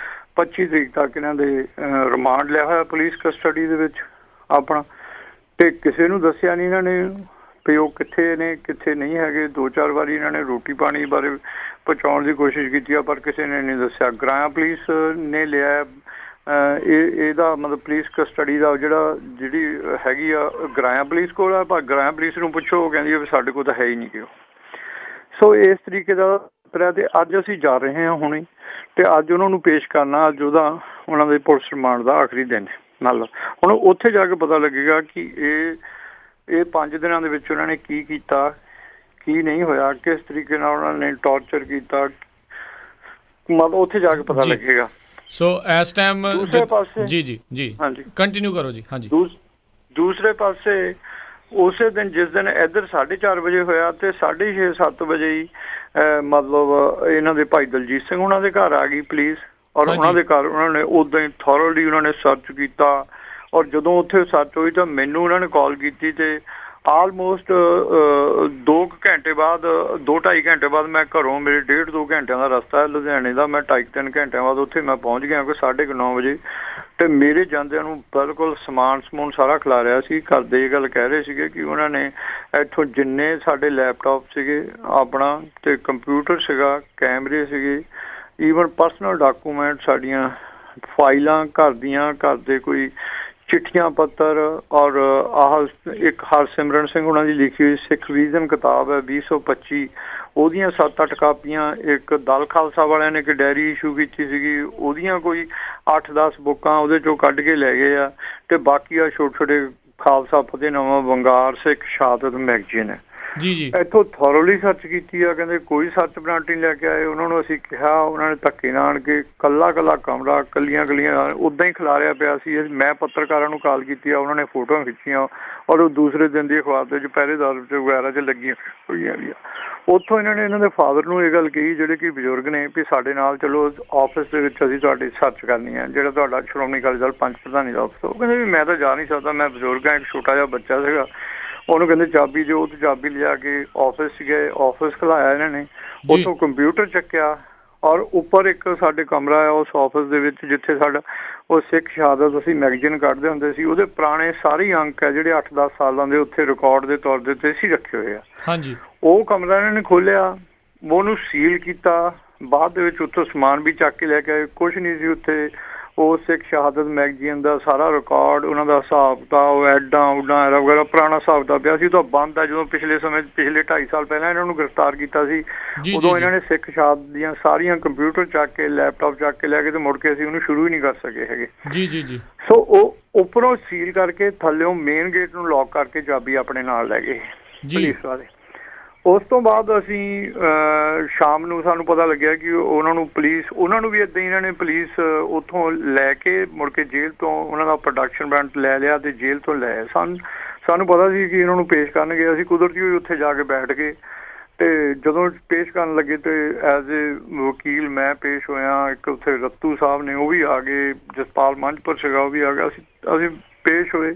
25 ਤਰੀਕ ਤੱਕ ਇਹਨਾਂ ਦੇ ਰਿਮਾਂਡ ਲਿਆ ਹੋਇਆ ਪੁਲਿਸ ਕਸਟਡੀ ਦੇ ਵਿੱਚ ਆਪਣਾ। ਤੇ ਕਿਸੇ ਨੂੰ ਦੱਸਿਆ ਨਹੀਂ ਇਹਨਾਂ ਨੇ ਵੀ ਉਹ ਕਿੱਥੇ ਨੇ ਕਿੱਥੇ ਨਹੀਂ ਹੈਗੇ। 2-4 ਵਾਰੀ ਇਹਨਾਂ ਨੇ ਰੋਟੀ ਪਾਣੀ ਬਾਰੇ ਪਹੁੰਚਾਉਣ ਦੀ ਕੋਸ਼ਿਸ਼ ਕੀਤੀ ਆ ਪਰ ਕਿਸੇ ਨੇ ਨਹੀਂ ਦੱਸਿਆ। ਗ੍ਰਾਇਆ ਪੁਲਿਸ ਨੇ ਲਿਆ ਇਹਦਾ ਮਤਲਬ ਪੁਲਿਸ ਕਸਟਡੀ ਦਾ ਜਿਹੜੀ ਹੈਗੀ ਆ ਗ੍ਰਾਇਆ ਪੁਲਿਸ ਕੋਲ ਆ, ਪਰ ਗ੍ਰਾਇਆ ਪੁਲਿਸ ਨੂੰ ਪੁੱਛੋ ਉਹ ਕਹਿੰਦੀ ਆ ਵੀ ਸਾਡੇ ਕੋਲ ਤਾਂ ਹੈ ਹੀ ਨਹੀਂ ਕਿਉਂ। ਸੋ ਇਸ ਤਰੀਕੇ ਦਾ ਤੇ ਅੱਜ ਅਸੀਂ ਜਾ ਰਹੇ ਹਾਂ ਹੁਣੇ ਤੇ ਅੱਜ ਉਹਨਾਂ ਨੂੰ ਪੇਸ਼ ਕਰਨਾ। ਅੱਜ ਉਹਨਾਂ ਦੇ ਪੁਲਿਸ ਰਿਮਾਂਡ ਦਾ ਆਖਰੀ ਦਿਨ ਮਤਲਬ ਹੁਣ ਉੱਥੇ ਜਾ ਕੇ ਪਤਾ ਲੱਗੇਗਾ ਕਿ ਇਹ 5 ਦਿਨਾਂ ਦੇ ਵਿੱਚ ਉਹਨਾਂ ਨੇ ਕੀ ਕੀਤਾ, ਕੀ ਨਹੀਂ ਹੋਇਆ, ਕਿਸ ਤਰੀਕੇ ਨਾਲ ਉਹਨਾਂ ਨੇ ਟੌਰਚਰ ਕੀਤਾ, ਮਤਲਬ ਉੱਥੇ ਜਾ ਕੇ ਪਤਾ ਲੱਗੇਗਾ। ਸੋ ਇਸ ਟਾਈਮ ਦੂਸਰੇ ਪਾਸੇ ਜੀ ਹਾਂਜੀ ਕੰਟੀਨਿਊ ਕਰੋ ਜੀ। ਹਾਂਜੀ ਦੂਸਰੇ ਪਾਸੇ ਉਸੇ ਦਿਨ ਜਿਸ ਦਿਨ ਇੱਧਰ 4:30 ਵਜੇ ਹੋਇਆ ਤੇ 6:30-7 ਵਜੇ ਹੀ ਮਤਲਬ ਇਹਨਾਂ ਦੇ ਭਾਈ ਦਲਜੀਤ ਸਿੰਘ ਉਹਨਾਂ ਦੇ ਘਰ ਆ ਗਈ ਪੁਲਿਸ ਔਰ ਉਹਨਾਂ ਦੇ ਘਰ ਉਹਨਾਂ ਨੇ ਉੱਦਾਂ ਹੀ ਥੋਰਲੀ ਉਹਨਾਂ ਨੇ ਸਰਚ ਕੀਤਾ। ਔਰ ਜਦੋਂ ਉੱਥੇ ਸਰਚ ਹੋਈ ਤਾਂ ਮੈਨੂੰ ਉਹਨਾਂ ਨੇ ਕਾਲ ਕੀਤੀ ਤੇ ਆਲਮੋਸਟ 2-2.5 ਘੰਟੇ ਬਾਅਦ ਮੈਂ ਘਰੋਂ, ਮੇਰੇ 1.5-2 ਘੰਟਿਆਂ ਦਾ ਰਸਤਾ ਹੈ ਲੁਧਿਆਣੇ ਦਾ, ਮੈਂ 2.5-3 ਘੰਟਿਆਂ ਬਾਅਦ ਉੱਥੇ ਮੈਂ ਪਹੁੰਚ ਗਿਆ ਕੋਈ 9:30 ਵਜੇ। ਤੇ ਮੇਰੇ ਜਾਂਦਿਆਂ ਨੂੰ ਬਿਲਕੁਲ ਸਮਾਨ ਸਾਰਾ ਖਿਲਾਰਿਆ ਸੀ। ਘਰ ਦੇ ਇਹ ਗੱਲ ਕਹਿ ਰਹੇ ਸੀਗੇ ਕਿ ਉਹਨਾਂ ਨੇ ਇੱਥੋਂ ਜਿੰਨੇ ਸਾਡੇ ਲੈਪਟਾਪ ਸੀਗੇ ਆਪਣਾ ਤੇ ਕੰਪਿਊਟਰ ਸੀਗਾ, ਕੈਮਰੇ ਸੀਗੇ, ਈਵਨ ਪਰਸਨਲ ਡਾਕੂਮੈਂਟ, ਸਾਡੀਆਂ ਫਾਈਲਾਂ ਘਰ ਦੀਆਂ, ਘਰ ਦੇ ਕੋਈ ਚਿੱਠੀਆਂ ਪੱਤਰ ਔਰ ਆਹ ਇੱਕ ਹਰਸਿਮਰਨ ਸਿੰਘ ਉਹਨਾਂ ਦੀ ਲਿਖੀ ਹੋਈ ਸਿੱਖ ਵਿਜ਼ਨ ਕਿਤਾਬ ਹੈ 2025, ਉਹਦੀਆਂ 7-8 ਕਾਪੀਆਂ। ਇੱਕ ਦਲ ਖਾਲਸਾ ਵਾਲਿਆਂ ਨੇ ਇੱਕ ਡਾਇਰੀ ਇਸ਼ੂ ਕੀਤੀ ਸੀਗੀ, ਉਹਦੀਆਂ ਕੋਈ 8-10 ਬੁੱਕਾਂ ਉਹਦੇ ਚੋਂ ਕੱਢ ਕੇ ਲੈ ਗਏ ਆ। ਤੇ ਬਾਕੀ ਆ ਛੋਟੇ ਖਾਲਸਾ ਫਤਿਹਨਾਮਾ, ਵੰਗਾਰ ਸਿੱਖ, ਸ਼ਹਾਦਤ ਮੈਗਜ਼ੀਨ ਹੈ ਜੀ। ਇੱਥੋਂ ਥੋਰਲੀ ਸਰਚ ਕੀਤੀ ਆ, ਕਹਿੰਦੇ ਕੋਈ ਸਰਚ ਵਾਰੰਟ ਨਹੀਂ ਲੈ ਕੇ ਆਏ। ਉਹਨਾਂ ਨੂੰ ਅਸੀਂ ਕਿਹਾ, ਉਹਨਾਂ ਨੇ ਧੱਕੇ ਨਾਲ ਆਣ ਕੇ ਕੱਲਾ ਕਮਰਾ, ਕੱਲੀਆਂ ਉੱਦਾਂ ਹੀ ਖਿਲਾਰਿਆ ਪਿਆ ਸੀ। ਮੈਂ ਪੱਤਰਕਾਰਾਂ ਨੂੰ ਕਾਲ ਕੀਤੀ ਆ, ਉਹਨਾਂ ਨੇ ਫੋਟੋਆਂ ਖਿੱਚੀਆਂ ਔਰ ਉਹ ਦੂਸਰੇ ਦਿਨ ਦੀ ਅਖਬਾਰ ਦੇ ਵਿੱਚ ਪਹਿਰੇਦਾਰ ਵਗੈਰਾ 'ਚ ਲੱਗੀਆਂ ਹੋਈਆਂ ਵੀ ਆ। ਉੱਥੋਂ ਇਹਨਾਂ ਨੇ ਇਹਨਾਂ ਦੇ ਫਾਦਰ ਨੂੰ ਇਹ ਗੱਲ ਕਹੀ ਜਿਹੜੇ ਕਿ ਬਜ਼ੁਰਗ ਨੇ ਵੀ ਸਾਡੇ ਨਾਲ ਚਲੋ ਆਫਿਸ ਦੇ ਵਿੱਚ ਅਸੀਂ ਤੁਹਾਡੀ ਸਰਚ ਕਰਨੀ ਹੈ, ਜਿਹੜਾ ਤੁਹਾਡਾ ਸ਼੍ਰੋਮਣੀ ਅਕਾਲੀ ਦਲ ਪੰਚ ਪ੍ਰਧਾਨੀ ਦਾ ਆਫਿਸ। ਉਹ ਕਹਿੰਦੇ ਵੀ ਮੈਂ ਤਾਂ ਜਾ ਨਹੀਂ ਸਕਦਾ, ਮੈਂ ਬਜ਼ੁਰਗ ਹਾਂ, ਇੱਕ ਛੋਟਾ ਜਿਹਾ ਬੱਚਾ ਸੀਗਾ। ਉਹਨੂੰ ਕਹਿੰਦੇ ਚਾਬੀ ਦਿਓ ਤੇ ਚਾਬੀ ਲਿਜਾ ਕੇ ਆਫਿਸ ਗਏ, ਆਫਿਸ ਖਿਲਾਇਆ ਇਹਨਾਂ ਨੇ, ਉੱਥੋਂ ਕੰਪਿਊਟਰ ਚੱਕਿਆ ਔਰ ਉੱਪਰ ਇੱਕ ਸਾਡੇ ਕਮਰਾ ਹੈ ਉਸ ਆਫਿਸ ਦੇ ਵਿੱਚ ਜਿੱਥੇ ਸਾਡਾ ਉਹ ਸਿੱਖ ਸ਼ਹਾਦਤ ਅਸੀਂ ਮੈਗਜ਼ੀਨ ਕੱਢਦੇ ਹੁੰਦੇ ਸੀ, ਉਹਦੇ ਪੁਰਾਣੇ ਸਾਰੇ ਅੰਕ ਹੈ ਜਿਹੜੇ 8-10 ਸਾਲਾਂ ਦੇ ਉੱਥੇ ਰਿਕਾਰਡ ਦੇ ਤੌਰ ਦੇ ਉੱਤੇ ਸੀ ਰੱਖੇ ਹੋਏ ਆ। ਹਾਂਜੀ, ਉਹ ਕਮਰਾ ਇਹਨਾਂ ਨੇ ਖੋਲਿਆ, ਉਹਨੂੰ ਸੀਲ ਕੀਤਾ। ਬਾਅਦ ਦੇ ਵਿੱਚ ਉੱਥੋਂ ਸਮਾਨ ਵੀ ਚੱਕ ਕੇ ਲੈ ਕੇ ਆਏ, ਕੁਛ ਨਹੀਂ ਸੀ ਉੱਥੇ। ਉਹ ਸਿੱਖ ਸ਼ਹਾਦਤ ਮੈਗਜ਼ੀਨ ਦਾ ਸਾਰਾ ਰਿਕਾਰਡ, ਉਹਨਾਂ ਦਾ ਹਿਸਾਬ ਕਿਤਾਬ, ਐਡਾ ਐਰਾ ਵਗੈਰਾ ਪੁਰਾਣਾ ਹਿਸਾਬ ਕਿਤਾਬ ਪਿਆ ਸੀ। ਉਹ ਤਾਂ ਬੰਦ ਹੈ। ਜਦੋਂ ਪਿਛਲੇ 2.5 ਸਾਲ ਪਹਿਲਾਂ ਇਹਨਾਂ ਨੂੰ ਗ੍ਰਿਫਤਾਰ ਕੀਤਾ ਸੀ, ਉਦੋਂ ਇਹਨਾਂ ਨੇ ਸਿੱਖ ਸ਼ਹਾਦਤ ਦੀਆਂ ਸਾਰੀਆਂ ਕੰਪਿਊਟਰ ਚੱਕ ਕੇ, ਲੈਪਟਾਪ ਚੱਕ ਕੇ ਲੈ ਕੇ ਤੇ ਮੁੜ ਕੇ ਅਸੀਂ ਉਹਨੂੰ ਸ਼ੁਰੂ ਹੀ ਨਹੀਂ ਕਰ ਸਕੇ ਹੈਗੇ। ਜੀ। ਸੋ ਉਹ ਉੱਪਰੋਂ ਸੀਲ ਕਰਕੇ ਥੱਲਿਓਂ ਮੇਨ ਗੇਟ ਨੂੰ ਲੌਕ ਕਰਕੇ ਚਾਬੀ ਆਪਣੇ ਨਾਲ ਲੈ ਗਏ ਪੁਲਿਸ ਵਾਲੇ। ਉਸ ਤੋਂ ਬਾਅਦ ਅਸੀਂ ਸ਼ਾਮ ਨੂੰ ਸਾਨੂੰ ਪਤਾ ਲੱਗਿਆ ਕਿ ਉਹਨਾਂ ਨੂੰ ਵੀ ਇੱਦਾਂ ਹੀ ਇਹਨਾਂ ਨੇ ਪੁਲਿਸ ਉੱਥੋਂ ਲੈ ਕੇ ਮੁੜ ਕੇ ਜੇਲ੍ਹ ਤੋਂ ਉਹਨਾਂ ਦਾ ਪ੍ਰੋਡਕਸ਼ਨ ਵਾਰੰਟ ਲੈ ਲਿਆ ਤੇ ਜੇਲ੍ਹ ਤੋਂ ਲੈ ਸਾਨੂੰ ਪਤਾ ਸੀ ਕਿ ਇਹਨਾਂ ਨੂੰ ਪੇਸ਼ ਕਰਨਗੇ। ਅਸੀਂ ਕੁਦਰਤੀ ਹੋਈ ਉੱਥੇ ਜਾ ਕੇ ਬੈਠ ਗਏ ਤੇ ਜਦੋਂ ਪੇਸ਼ ਕਰਨ ਲੱਗੇ ਤੇ ਐਜ਼ ਏ ਵਕੀਲ ਮੈਂ ਪੇਸ਼ ਹੋਇਆ। ਇੱਕ ਉੱਥੇ ਰੱਤੂ ਸਾਹਿਬ ਨੇ ਉਹ ਵੀ ਆ ਗਏ, ਜਸਪਾਲ ਮੰਝਪੁਰ ਸੀਗਾ ਉਹ ਵੀ ਆ ਗਿਆ। ਅਸੀਂ ਪੇਸ਼ ਹੋਏ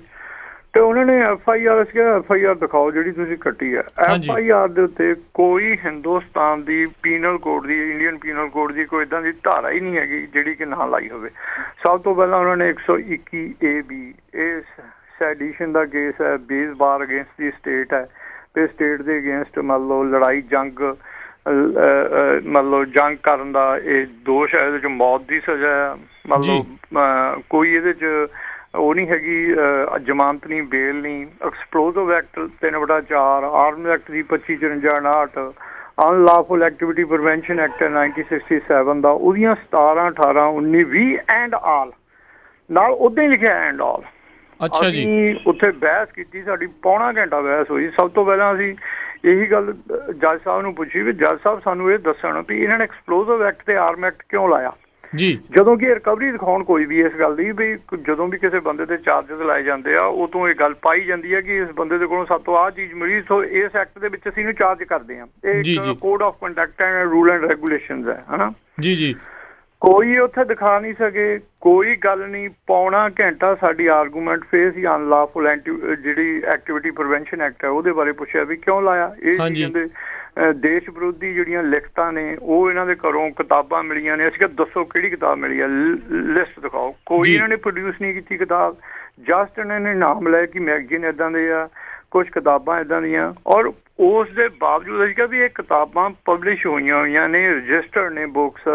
ਤੇ ਉਹਨਾਂ ਨੇ FIR ਦਿਖਾਓ ਜਿਹੜੀ ਤੁਸੀਂ ਕੱਟੀ ਹੈ। FIR ਦੇ ਉੱਤੇ ਕੋਈ ਹਿੰਦੁਸਤਾਨ ਦੀ ਪੀਨਲ ਕੋਡ ਦੀ, ਇੰਡੀਅਨ ਪੀਨਲ ਕੋਡ ਦੀ ਕੋਈ ਇੱਦਾਂ ਦੀ ਧਾਰਾ ਹੀ ਨਹੀਂ ਹੈਗੀ ਜਿਹੜੀ ਕਿ ਨਾ ਲਾਈ ਹੋਵੇ। ਸਭ ਤੋਂ ਪਹਿਲਾਂ ਉਹਨਾਂ ਨੇ 121AB ਇਹ ਸੈਡ ਸੈਡੀਸ਼ਨ ਦਾ ਕੇਸ ਹੈ, ਬੇਸ ਬਾਰ ਅਗੇਂਸਟ ਦੀ ਸਟੇਟ ਹੈ ਤੇ ਸਟੇਟ ਦੇ ਅਗੇਂਸਟ ਮੰਨ ਲਓ ਲੜਾਈ ਜੰਗ ਮੰਨ ਲਓ ਜੰਗ ਕਰਨ ਦਾ ਇਹ ਦੋਸ਼ ਹੈ। ਇਹਦੇ 'ਚ ਮੌਤ ਦੀ ਸਜ਼ਾ ਹੈ। ਮੰਨ ਲਓ ਕੋਈ ਇਹਦੇ 'ਚ ਉਹ ਨਹੀਂ ਹੈਗੀ, ਜ਼ਮਾਨਤ ਨਹੀਂ, ਬੇਲ ਨਹੀਂ। ਐਕਸਪਲੋਸਿਵ ਐਕਟ 3/4, ਆਰਮਜ਼ ਐਕਟ ਦੀ 25/54, ਅਨਲਾਫੁਲ ਐਕਟੀਵਿਟੀ ਪ੍ਰੀਵੈਂਸ਼ਨ ਐਕਟ 1967 ਦਾ, ਉਹਦੀਆਂ 17, 18, 19, 20 ਐਂਡ ਆਲ ਨਾਲ ਉੱਦਾਂ ਹੀ ਲਿਖਿਆ ਐਂਡ ਆਲ। ਅਸੀਂ ਉੱਥੇ ਬਹਿਸ ਕੀਤੀ, ਸਾਡੀ ਪੌਣਾ ਘੰਟਾ ਬਹਿਸ ਹੋਈ। ਸਭ ਤੋਂ ਪਹਿਲਾਂ ਅਸੀਂ ਇਹੀ ਗੱਲ ਜੱਜ ਸਾਹਿਬ ਨੂੰ ਪੁੱਛੀ ਵੀ ਜੱਜ ਸਾਹਿਬ ਸਾਨੂੰ ਇਹ ਦੱਸਣ ਵੀ ਇਹਨਾਂ ਨੇ ਐਕਸਪਲੋਸਿਵ ਐਕਟ ਤੇ ਆਰਮ ਐਕਟ ਕਿਉਂ ਲਾਇਆ ਜੀ, ਜਦੋਂ ਕਿ ਰਿਕਵਰੀ ਦਿਖਾਉਣ ਕੋਈ ਵੀ ਇਸ ਗੱਲ ਦੀ ਵੀ ਜਦੋਂ ਵੀ ਕਿਸੇ ਬੰਦੇ ਤੇ ਚਾਰਜਸ ਲਾਏ ਜਾਂਦੇ ਆ ਉਹ ਤੋਂ ਇਹ ਗੱਲ ਪਾਈ ਜਾਂਦੀ ਹੈ ਕਿ ਇਸ ਬੰਦੇ ਦੇ ਕੋਲੋਂ ਸਾਤੋਂ ਆਹ ਚੀਜ਼ ਮਿਲੀ, ਸੋ ਇਸ ਐਕਟ ਦੇ ਵਿੱਚ ਅਸੀਂ ਇਹਨੂੰ ਚਾਰਜ ਕਰਦੇ ਹਾਂ। ਇਹ ਇੱਕ code of conduct and rule and regulations ਹੈ, ਹਨਾ ਜੀ ਜੀ। ਕੋਈ ਉੱਥੇ ਦਿਖਾ ਨਹੀਂ ਸਕੇ, ਕੋਈ ਗੱਲ ਨਹੀਂ। ਪੌਣਾ ਘੰਟਾ ਸਾਡੀ ਆਰਗੂਮੈਂਟ ਫੇਰ ਸੀ ਅਨਲਾਫੁਲ ਜਿਹੜੀ ਐਕਟੀਵਿਟੀ ਪ੍ਰੀਵੈਂਸ਼ਨ ਐਕਟ ਹੈ ਉਹਦੇ ਬਾਰੇ ਪੁੱਛਿਆ ਵੀ ਕਿਉਂ ਲਾਇਆ। ਇਹ ਕਹਿੰਦੇ ਦੇਸ਼ ਵਿਰੋਧੀ ਜਿਹੜੀਆਂ ਲਿਖਤਾਂ ਨੇ ਉਹ ਇਹਨਾਂ ਦੇ ਘਰੋਂ ਕਿਤਾਬਾਂ ਮਿਲੀਆਂ ਨੇ। ਅਸੀਂ ਕਿਹਾ ਦੱਸੋ ਕਿਹੜੀ ਕਿਤਾਬ ਮਿਲੀ ਹੈ, ਲਿਸਟ ਦਿਖਾਓ। ਕੋਈ ਇਹਨਾਂ ਨੇ ਪ੍ਰੋਡਿਊਸ ਨਹੀਂ ਕੀਤੀ ਕਿਤਾਬ। ਜਸਟ ਇਹਨਾਂ ਨੇ ਨਾਮ ਲਿਆ ਕਿ ਮੈਗਜ਼ੀਨ ਇੱਦਾਂ ਦੇ ਆ, ਕੁਛ ਕਿਤਾਬਾਂ ਇੱਦਾਂ ਦੀਆਂ, ਔਰ ਉਸ ਦੇ ਬਾਵਜੂਦ ਅਸੀਂ ਕਿਹਾ ਵੀ ਇਹ ਕਿਤਾਬਾਂ ਪਬਲਿਸ਼ ਹੋਈਆਂ ਨੇ, ਰਜਿਸਟਰਡ ਨੇ ਬੁੱਕਸ,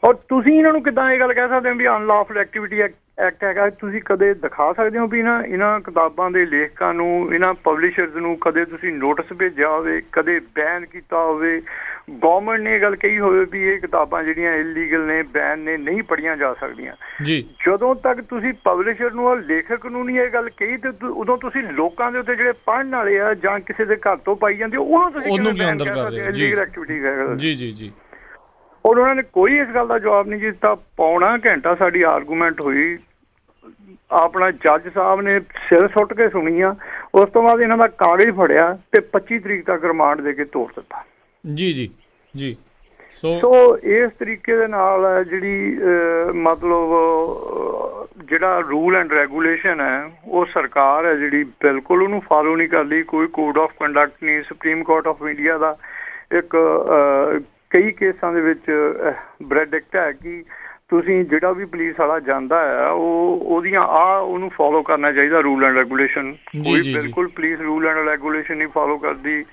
ਔਰ ਤੁਸੀਂ ਇਹਨਾਂ ਨੂੰ ਕਿੱਦਾਂ ਇਹ ਗੱਲ ਕਹਿ ਸਕਦੇ ਹੋ ਵੀ ਅਨਲਾਫੁਲ ਐਕਟੀਵਿਟੀ ਐਕਟ ਹੈਗਾ। ਤੁਸੀਂ ਕਦੇ ਦਿਖਾ ਸਕਦੇ ਹੋ ਵੀ ਇਹਨਾਂ ਕਿਤਾਬਾਂ ਦੇ ਲੇਖਕਾਂ ਨੂੰ, ਇਹਨਾਂ ਪਬਲਿਸ਼ਰਸ ਨੂੰ ਕਦੇ ਤੁਸੀਂ ਨੋਟਿਸ ਭੇਜਿਆ ਹੋਵੇ, ਕਦੇ ਬੈਨ ਕੀਤਾ ਹੋਵੇ, ਗੌਰਮੈਂਟ ਨੇ ਇਹ ਗੱਲ ਕਹੀ ਹੋਵੇ ਵੀ ਇਹ ਕਿਤਾਬਾਂ ਜਿਹੜੀਆਂ ਇਲੀਗਲ ਨੇ, ਬੈਨ ਨੇ, ਨਹੀਂ ਪੜ੍ਹੀਆਂ ਜਾ ਸਕਦੀਆਂ ਜੀ। ਜਦੋਂ ਤੱਕ ਤੁਸੀਂ ਪਬਲਿਸ਼ਰ ਨੂੰ ਔਰ ਲੇਖਕ ਨੂੰ ਨਹੀਂ ਇਹ ਗੱਲ ਕਹੀ ਤੇ ਉਦੋਂ ਤੁਸੀਂ ਲੋਕਾਂ ਦੇ ਉੱਤੇ ਜਿਹੜੇ ਪੜ੍ਹਨ ਵਾਲੇ ਆ ਜਾਂ ਕਿਸੇ ਦੇ ਘਰ ਤੋਂ ਪਾਈ ਜਾਂਦੀ ਉਹਨੂੰ ਤੁਸੀਂ ਇਲੀਗਲ ਐਕਟੀਵਿਟੀ ਜੀ ਜੀ ਜੀ। ਔਰ ਉਹਨਾਂ ਨੇ ਕੋਈ ਇਸ ਗੱਲ ਦਾ ਜਵਾਬ ਨਹੀਂ ਦਿੱਤਾ। ਪੌਣਾ ਘੰਟਾ ਸਾਡੀ ਆਰਗੂਮੈਂਟ ਹੋਈ। ਆਪਣਾ ਜੱਜ ਸਾਹਿਬ ਨੇ ਸਿਰ ਸੁੱਟ ਕੇ ਸੁਣੀ ਆ। ਉਸ ਤੋਂ ਬਾਅਦ ਇਹਨਾਂ ਦਾ ਕਾਗਜ਼ ਫੜਿਆ ਤੇ 25 ਤਰੀਕ ਤੱਕ ਰਿਮਾਂਡ ਦੇ ਕੇ ਤੋੜ ਦਿੱਤਾ ਜੀ ਜੀ ਜੀ। ਸੋ ਇਸ ਤਰੀਕੇ ਦੇ ਨਾਲ ਜਿਹੜੀ ਮਤਲਬ ਜਿਹੜਾ ਰੂਲ ਐਂਡ ਰੈਗੂਲੇਸ਼ਨ ਹੈ ਉਹ ਸਰਕਾਰ ਹੈ ਜਿਹੜੀ ਬਿਲਕੁਲ ਉਹਨੂੰ ਫਾਲੋ ਨਹੀਂ ਕਰਦੀ। ਕੋਈ ਕੋਡ ਆਫ ਕੰਡਕਟ ਨਹੀਂ। ਸੁਪਰੀਮ ਕੋਰਟ ਆਫ ਇੰਡੀਆ ਦਾ ਇੱਕ ਕਈ ਕੇਸਾਂ ਦੇ ਵਿੱਚ ਬ੍ਰੈਡਿਕਟ ਹੈ ਕਿ ਤੁਸੀਂ ਜਿਹੜਾ ਵੀ ਪੁਲਿਸ ਵਾਲਾ ਜਾਂਦਾ ਹੈ ਉਹਦੀਆਂ ਉਹਨੂੰ ਫੋਲੋ ਕਰਨਾ ਚਾਹੀਦਾ ਰੂਲ ਐਂਡ ਰੈਗੂਲੇਸ਼ਨ। ਕੋਈ ਬਿਲਕੁਲ ਪੁਲਿਸ ਰੂਲ ਐਂਡ ਰੈਗੂਲੇਸ਼ਨ ਨਹੀਂ ਫੋਲੋ ਕਰਦੀ।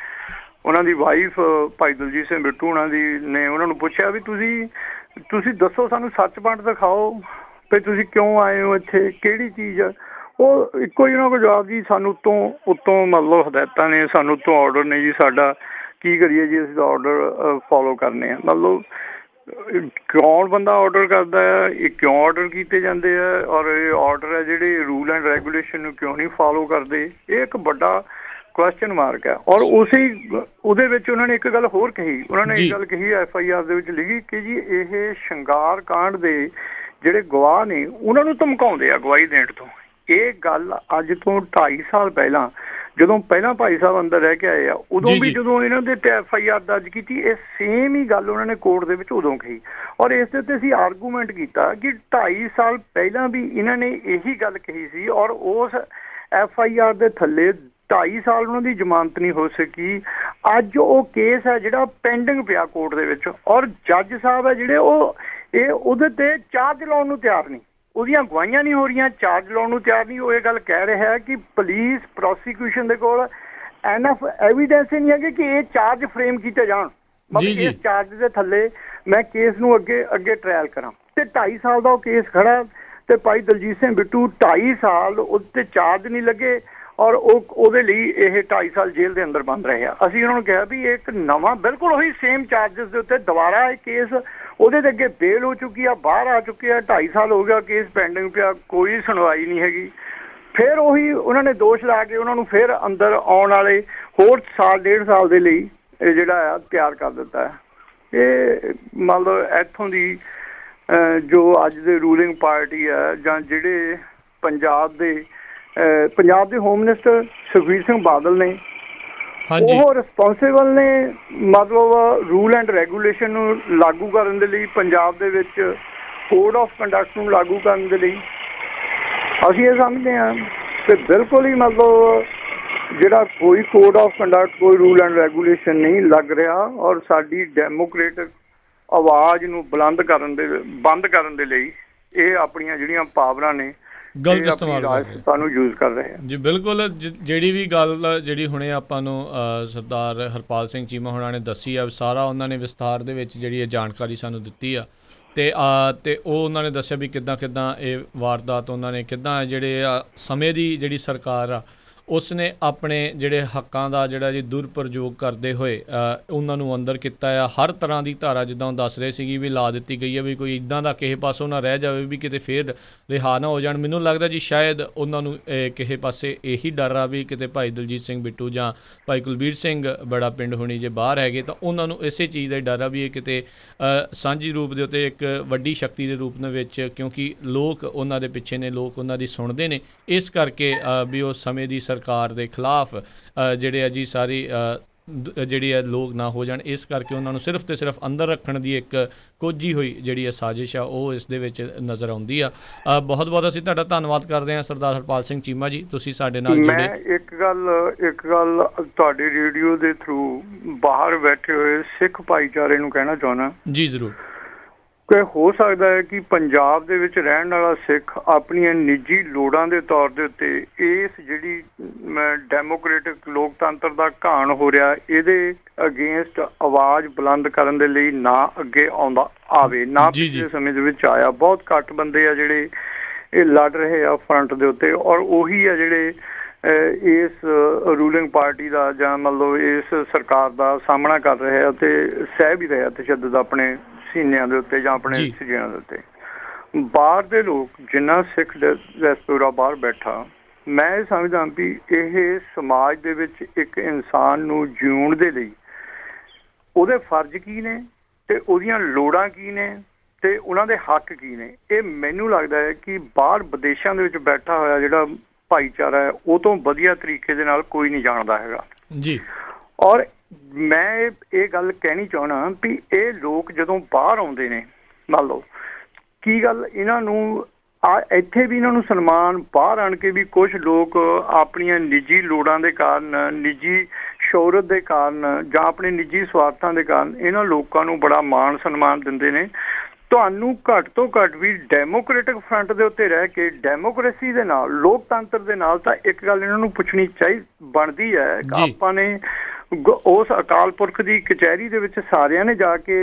ਉਹਨਾਂ ਦੀ ਵਾਈਫ ਭਾਈ ਦਲਜੀਤ ਸਿੰਘ ਬਿੱਟੂ ਉਹਨਾਂ ਦੀ ਨੇ ਉਹਨਾਂ ਨੂੰ ਪੁੱਛਿਆ ਵੀ ਤੁਸੀਂ ਦੱਸੋ, ਸਾਨੂੰ ਸੱਚ ਪੰਡ ਦਿਖਾਓ ਵੀ ਤੁਸੀਂ ਕਿਉਂ ਆਏ ਹੋ ਇੱਥੇ, ਕਿਹੜੀ ਚੀਜ਼ ਆ। ਉਹ ਇੱਕੋ ਹੀ ਉਹਨਾਂ ਕੋਲ ਜਵਾਬ ਜੀ, ਸਾਨੂੰ ਉੱਤੋਂ ਮਤਲਬ ਹਦਾਇਤਾਂ ਨੇ, ਸਾਨੂੰ ਉੱਤੋਂ ਆਰਡਰ ਨੇ ਜੀ, ਸਾਡਾ ਕੀ ਕਰੀਏ ਜੀ, ਅਸੀਂ ਤਾਂ ਆਰਡਰ ਫੋਲੋ ਕਰਨੇ ਆ। ਮਤਲਬ ਕੌਣ ਬੰਦਾ ਆਰਡਰ ਕਰਦਾ ਹੈ, ਇਹ ਕਿਉਂ ਆਰਡਰ ਕੀਤੇ ਜਾਂਦੇ ਆ, ਔਰ ਇਹ ਆਰਡਰ ਹੈ ਜਿਹੜੇ ਰੂਲ ਐਂਡ ਰੈਗੂਲੇਸ਼ਨ ਨੂੰ ਕਿਉਂ ਨਹੀਂ ਫੋਲੋ ਕਰਦੇ, ਇਹ ਇੱਕ ਵੱਡਾ ਕੁਐਸਚਨ ਮਾਰਕ ਹੈ। ਔਰ ਉਹਦੇ ਵਿੱਚ ਉਹਨਾਂ ਨੇ ਇੱਕ ਗੱਲ ਹੋਰ ਕਹੀ। ਉਹਨਾਂ ਨੇ ਇਹ ਗੱਲ ਕਹੀ FIR ਦੇ ਵਿੱਚ ਲਿਖੀ ਕਿ ਜੀ ਇਹ ਸ਼ਿੰਗਾਰ ਕਾਂਡ ਦੇ ਜਿਹੜੇ ਗਵਾਹ ਨੇ ਉਹਨਾਂ ਨੂੰ ਧਮਕਾਉਂਦੇ ਆ ਗਵਾਹੀ ਦੇਣ ਤੋਂ। ਇਹ ਗੱਲ ਅੱਜ ਤੋਂ 2.5 ਸਾਲ ਪਹਿਲਾਂ ਜਦੋਂ ਪਹਿਲਾਂ ਭਾਈ ਸਾਹਿਬ ਅੰਦਰ ਰਹਿ ਕੇ ਆਏ ਆ ਉਦੋਂ ਵੀ ਜਦੋਂ ਇਹਨਾਂ ਦੇ FIR ਦਰਜ ਕੀਤੀ ਇਹ ਸੇਮ ਹੀ ਗੱਲ ਉਹਨਾਂ ਨੇ ਕੋਰਟ ਦੇ ਵਿੱਚ ਉਦੋਂ ਕਹੀ। ਔਰ ਇਸ ਦੇ ਉੱਤੇ ਅਸੀਂ ਆਰਗੂਮੈਂਟ ਕੀਤਾ ਕਿ 2.5 ਸਾਲ ਪਹਿਲਾਂ ਵੀ ਇਹਨਾਂ ਨੇ ਇਹੀ ਗੱਲ ਕਹੀ ਸੀ ਔਰ ਉਸ FIR ਦੇ ਥੱਲੇ 2.5 ਸਾਲ ਉਹਨਾਂ ਦੀ ਜ਼ਮਾਨਤ ਨਹੀਂ ਹੋ ਸਕੀ। ਅੱਜ ਉਹ ਕੇਸ ਹੈ ਜਿਹੜਾ ਪੈਂਡਿੰਗ ਪਿਆ ਕੋਰਟ ਦੇ ਵਿੱਚ, ਔਰ ਜੱਜ ਸਾਹਿਬ ਹੈ ਜਿਹੜੇ ਉਹਦੇ ਤੇ ਚਾਰਜ ਲਾਉਣ ਨੂੰ ਤਿਆਰ ਨਹੀਂ, ਉਹਦੀਆਂ ਗਵਾਹੀਆਂ ਨਹੀਂ ਹੋ ਰਹੀਆਂ, ਚਾਰਜ ਲਾਉਣ ਨੂੰ ਤਿਆਰ ਨਹੀਂ। ਉਹ ਇਹ ਗੱਲ ਕਹਿ ਰਿਹਾ ਹੈ ਕਿ ਪੁਲਿਸ ਪ੍ਰੋਸੀਕਿਊਸ਼ਨ ਦੇ ਕੋਲ ਐਨਫ ਐਵੀਡੈਂਸ ਨਹੀਂ ਹੈਗੀ ਕਿ ਇਹ ਚਾਰਜ ਫਰੇਮ ਕੀਤੇ ਜਾਣ, ਮਤਲਬ ਇਸ ਚਾਰਜ ਦੇ ਥੱਲੇ ਮੈਂ ਕੇਸ ਨੂੰ ਅੱਗੇ ਟ੍ਰਾਇਲ ਕਰਾਂ। ਤੇ 2.5 ਸਾਲ ਦਾ ਉਹ ਕੇਸ ਖੜਾ ਤੇ ਭਾਈ ਦਲਜੀਤ ਸਿੰਘ ਬਿੱਟੂ 2.5 ਸਾਲ ਉਹਤੇ ਚਾਰਜ ਨਹੀਂ ਲੱਗੇ ਔਰ ਉਹਦੇ ਲਈ ਇਹ 2.5 ਸਾਲ ਜੇਲ੍ਹ ਦੇ ਅੰਦਰ ਬੰਦ ਰਹੇ ਆ। ਅਸੀਂ ਉਹਨਾਂ ਨੂੰ ਕਿਹਾ ਵੀ ਇੱਕ ਨਵਾਂ ਬਿਲਕੁਲ ਉਹੀ ਸੇਮ ਚਾਰਜਸ ਦੇ ਉੱਤੇ ਦੁਬਾਰਾ ਇਹ ਕੇਸ ਉਹਦੇ ਤੇ ਅੱਗੇ ਬੇਲ ਹੋ ਚੁੱਕੀ ਆ, ਬਾਹਰ ਆ ਚੁੱਕੇ ਆ, 2.5 ਸਾਲ ਹੋ ਗਿਆ ਕੇਸ ਪੈਂਡਿੰਗ ਪਿਆ, ਕੋਈ ਸੁਣਵਾਈ ਨਹੀਂ ਹੈਗੀ। ਫਿਰ ਉਹੀ ਉਹਨਾਂ ਨੇ ਦੋਸ਼ ਲਾ ਕੇ ਉਹਨਾਂ ਨੂੰ ਫਿਰ ਅੰਦਰ ਆਉਣ ਵਾਲੇ ਹੋਰ ਸਾਲ 1.5 ਸਾਲ ਦੇ ਲਈ ਇਹ ਜਿਹੜਾ ਆ ਤਿਆਰ ਕਰ ਦਿੱਤਾ ਹੈ। ਇਹ ਮਤਲਬ ਇੱਥੋਂ ਦੀ ਜੋ ਅੱਜ ਦੇ ਰੂਲਿੰਗ ਪਾਰਟੀ ਹੈ ਜਾਂ ਜਿਹੜੇ ਪੰਜਾਬ ਦੇ ਹੋਮ ਮਿਨਿਸਟਰ ਸੁਖਬੀਰ ਸਿੰਘ ਬਾਦਲ ਨੇ ਉਹ ਰਿਸਪੌਂਸਿਬਲ ਨੇ ਮਤਲਬ ਰੂਲ ਐਂਡ ਰੈਗੂਲੇਸ਼ਨ ਨੂੰ ਲਾਗੂ ਕਰਨ ਦੇ ਲਈ, ਪੰਜਾਬ ਦੇ ਵਿੱਚ ਕੋਡ ਆਫ ਕੰਡਕਟ ਨੂੰ ਲਾਗੂ ਕਰਨ ਦੇ ਲਈ। ਅਸੀਂ ਇਹ ਸਮਝਦੇ ਹਾਂ ਕਿ ਬਿਲਕੁਲ ਹੀ ਮਤਲਬ ਜਿਹੜਾ ਕੋਈ ਕੋਡ ਆਫ ਕੰਡਕਟ, ਕੋਈ ਰੂਲ ਐਂਡ ਰੈਗੂਲੇਸ਼ਨ ਨਹੀਂ ਲੱਗ ਰਿਹਾ ਔਰ ਸਾਡੀ ਡੈਮੋਕ੍ਰੇਟਿਕ ਆਵਾਜ਼ ਨੂੰ ਬੰਦ ਕਰਨ ਦੇ ਲਈ ਇਹ ਆਪਣੀਆਂ ਜਿਹੜੀਆਂ ਪਾਵਰਾਂ ਨੇ ਗਲਤ ਇਸਤੇਮਾਲ ਕਰ ਰਹੇ ਸਾਨੂੰ ਯੂਜ਼ ਕਰ ਰਹੇ ਆ ਜੀ। ਬਿਲਕੁਲ ਜਿਹੜੀ ਵੀ ਗੱਲ ਜਿਹੜੀ ਹੁਣੇ ਆਪਾਂ ਨੂੰ ਸਰਦਾਰ ਹਰਪਾਲ ਸਿੰਘ ਚੀਮਾ ਹੋਣਾ ਨੇ ਦੱਸੀ ਆ, ਸਾਰਾ ਉਹਨਾਂ ਨੇ ਵਿਸਥਾਰ ਦੇ ਵਿੱਚ ਜਿਹੜੀ ਇਹ ਜਾਣਕਾਰੀ ਸਾਨੂੰ ਦਿੱਤੀ ਆ ਤੇ ਉਹ ਉਹਨਾਂ ਨੇ ਦੱਸਿਆ ਵੀ ਕਿੱਦਾਂ ਇਹ ਵਾਰਦਾਤ ਉਹਨਾਂ ਨੇ ਕਿੱਦਾਂ ਜਿਹੜੇ ਸਮੇਂ ਦੀ ਜਿਹੜੀ ਸਰਕਾਰ ਆ ਉਸ ਨੇ ਆਪਣੇ ਜਿਹੜੇ ਹੱਕਾਂ ਦਾ ਜਿਹੜਾ ਜੀ ਦੁਰਪ੍ਰਯੋਗ ਕਰਦੇ ਹੋਏ ਉਹਨਾਂ ਨੂੰ ਅੰਦਰ ਕੀਤਾ ਆ। ਹਰ ਤਰ੍ਹਾਂ ਦੀ ਧਾਰਾ ਜਿੱਦਾਂ ਉਹ ਦੱਸ ਰਹੇ ਸੀਗੀ ਵੀ ਲਾ ਦਿੱਤੀ ਗਈ ਹੈ ਵੀ ਕੋਈ ਇੱਦਾਂ ਦਾ ਕਿਸੇ ਪਾਸੋਂ ਨਾ ਰਹਿ ਜਾਵੇ ਵੀ ਕਿਤੇ ਫੇਰ ਰਿਹਾ ਨਾ ਹੋ ਜਾਣ। ਮੈਨੂੰ ਲੱਗਦਾ ਜੀ ਸ਼ਾਇਦ ਉਹਨਾਂ ਨੂੰ ਕਿਸੇ ਪਾਸੇ ਇਹੀ ਡਰ ਆ ਵੀ ਕਿਤੇ ਭਾਈ ਦਲਜੀਤ ਸਿੰਘ ਬਿੱਟੂ ਜਾਂ ਭਾਈ ਕੁਲਬੀਰ ਸਿੰਘ ਬੜਾ ਪਿੰਡ ਹੋਣੀ ਜੇ ਬਾਹਰ ਹੈਗੇ ਤਾਂ ਉਹਨਾਂ ਨੂੰ ਇਸੇ ਚੀਜ਼ ਦਾ ਡਰ ਆ ਵੀ ਇਹ ਕਿਤੇ ਸਾਂਝੀ ਰੂਪ ਦੇ ਉੱਤੇ ਇੱਕ ਵੱਡੀ ਸ਼ਕਤੀ ਦੇ ਰੂਪ ਦੇ ਵਿੱਚ, ਕਿਉਂਕਿ ਲੋਕ ਉਹਨਾਂ ਦੇ ਪਿੱਛੇ ਨੇ, ਲੋਕ ਉਹਨਾਂ ਦੀ ਸੁਣਦੇ ਨੇ, ਇਸ ਕਰਕੇ ਵੀ ਉਹ ਸਮੇਂ ਦੀ ਸਰਕਾਰ ਦੇ ਖਿਲਾਫ ਜਿਹੜੇ ਆ ਜੀ ਸਾਰੀ ਜਿਹੜੀ ਆ ਲੋਕ ਨਾ ਹੋ ਜਾਣ, ਇਸ ਕਰਕੇ ਉਹਨਾਂ ਨੂੰ ਸਿਰਫ ਤੇ ਸਿਰਫ ਅੰਦਰ ਰੱਖਣ ਦੀ ਇੱਕ ਕੋਝੀ ਹੋਈ ਜਿਹੜੀ ਆ ਸਾਜ਼ਿਸ਼ ਆ ਉਹ ਇਸ ਦੇ ਵਿੱਚ ਨਜ਼ਰ ਆਉਂਦੀ ਆ। ਬਹੁਤ ਬਹੁਤ ਅਸੀਂ ਤੁਹਾਡਾ ਧੰਨਵਾਦ ਕਰਦੇ ਹਾਂ ਸਰਦਾਰ ਹਰਪਾਲ ਸਿੰਘ ਚੀਮਾ ਜੀ, ਤੁਸੀਂ ਸਾਡੇ ਨਾਲ ਜੁੜੇ। ਮੈਂ ਇੱਕ ਗੱਲ ਤੁਹਾਡੇ ਰੇਡੀਓ ਦੇ ਥਰੂ ਬਾਹਰ ਬੈਠੇ ਹੋਏ ਸਿੱਖ ਭਾਈਚਾਰੇ ਨੂੰ ਕਹਿਣਾ ਚਾਹੁੰਦਾ ਜੀ। ਜ਼ਰੂਰ। ਕਿ ਹੋ ਸਕਦਾ ਹੈ ਕਿ ਪੰਜਾਬ ਦੇ ਵਿੱਚ ਰਹਿਣ ਵਾਲਾ ਸਿੱਖ ਆਪਣੀਆਂ ਨਿੱਜੀ ਲੋੜਾਂ ਦੇ ਤੌਰ ਦੇ ਉੱਤੇ ਇਸ ਜਿਹੜੀ ਡੈਮੋਕ੍ਰੇਟਿਕ ਲੋਕਤੰਤਰ ਦਾ ਘਾਣ ਹੋ ਰਿਹਾ ਇਹਦੇ ਅਗੇਂਸਟ ਆਵਾਜ਼ ਬੁਲੰਦ ਕਰਨ ਦੇ ਲਈ ਨਾ ਅੱਗੇ ਆਵੇ, ਨਾ ਪਿਛਲੇ ਸਮੇਂ ਦੇ ਵਿੱਚ ਆਇਆ। ਬਹੁਤ ਘੱਟ ਬੰਦੇ ਆ ਜਿਹੜੇ ਇਹ ਲੜ ਰਹੇ ਆ ਫਰੰਟ ਦੇ ਉੱਤੇ, ਔਰ ਉਹੀ ਆ ਜਿਹੜੇ ਇਸ ਰੂਲਿੰਗ ਪਾਰਟੀ ਦਾ ਜਾਂ ਮਤਲਬ ਇਸ ਸਰਕਾਰ ਦਾ ਸਾਹਮਣਾ ਕਰ ਰਹੇ ਆ ਤੇ ਸਹਿ ਵੀ ਰਹੇ ਆ ਤਸ਼ੱਦਦ ਆਪਣੇ ਸੀਨਿਆਂ ਦੇ ਉੱਤੇ ਜਾਂ ਆਪਣੇ ਸਿਜਿਆਂ ਦੇ ਉੱਤੇ। ਬਾਹਰ ਦੇ ਲੋਕ ਜਿੰਨਾ ਸਿੱਖ ਡਾਇਸਪੋਰਾ ਬਾਹਰ ਬੈਠਾ, ਮੈਂ ਇਹ ਸਮਝਦਾ ਵੀ ਇਹ ਸਮਾਜ ਦੇ ਵਿੱਚ ਇੱਕ ਇਨਸਾਨ ਨੂੰ ਜਿਉਣ ਦੇ ਲਈ ਉਹਦੇ ਫਰਜ਼ ਕੀ ਨੇ ਤੇ ਉਹਦੀਆਂ ਲੋੜਾਂ ਕੀ ਨੇ ਤੇ ਉਹਨਾਂ ਦੇ ਹੱਕ ਕੀ ਨੇ, ਇਹ ਮੈਨੂੰ ਲੱਗਦਾ ਹੈ ਕਿ ਬਾਹਰ ਵਿਦੇਸ਼ਾਂ ਦੇ ਵਿੱਚ ਬੈਠਾ ਹੋਇਆ ਜਿਹੜਾ ਭਾਈਚਾਰਾ ਹੈ ਉਹ ਤੋਂ ਵਧੀਆ ਤਰੀਕੇ ਦੇ ਨਾਲ ਕੋਈ ਨਹੀਂ ਜਾਣਦਾ ਹੈਗਾ ਜੀ। ਔਰ ਮੈਂ ਇਹ ਗੱਲ ਕਹਿਣੀ ਚਾਹੁੰਦਾ ਵੀ ਇਹ ਲੋਕ ਜਦੋਂ ਬਾਹਰ ਆਉਂਦੇ ਨੇ, ਮੰਨ ਲਓ ਕੀ ਗੱਲ ਇਹਨਾਂ ਨੂੰ ਇੱਥੇ ਵੀ ਇਹਨਾਂ ਨੂੰ ਸਨਮਾਨ, ਬਾਹਰ ਆਣ ਕੇ ਵੀ ਕੁਝ ਲੋਕ ਆਪਣੀਆਂ ਨਿੱਜੀ ਲੋੜਾਂ ਦੇ ਕਾਰਨ, ਨਿੱਜੀ ਸ਼ੋਹਰਤ ਦੇ ਕਾਰਨ ਜਾਂ ਆਪਣੇ ਨਿੱਜੀ ਸਵਾਰਥਾਂ ਦੇ ਕਾਰਨ ਇਹਨਾਂ ਲੋਕਾਂ ਨੂੰ ਬੜਾ ਮਾਣ ਸਨਮਾਨ ਦਿੰਦੇ ਨੇ। ਤੁਹਾਨੂੰ ਘੱਟ ਤੋਂ ਘੱਟ ਵੀ ਡੈਮੋਕ੍ਰੇਟਿਕ ਫਰੰਟ ਦੇ ਉੱਤੇ ਰਹਿ ਕੇ ਡੈਮੋਕ੍ਰੇਸੀ ਦੇ ਨਾਲ, ਲੋਕਤੰਤਰ ਦੇ ਨਾਲ ਤਾਂ ਇੱਕ ਗੱਲ ਇਹਨਾਂ ਨੂੰ ਪੁੱਛਣੀ ਬਣਦੀ ਹੈ ਕਿ ਆਪਾਂ ਨੇ ਉਸ ਅਕਾਲ ਪੁਰਖ ਦੀ ਕਚਹਿਰੀ ਦੇ ਵਿੱਚ ਸਾਰਿਆਂ ਨੇ ਜਾ ਕੇ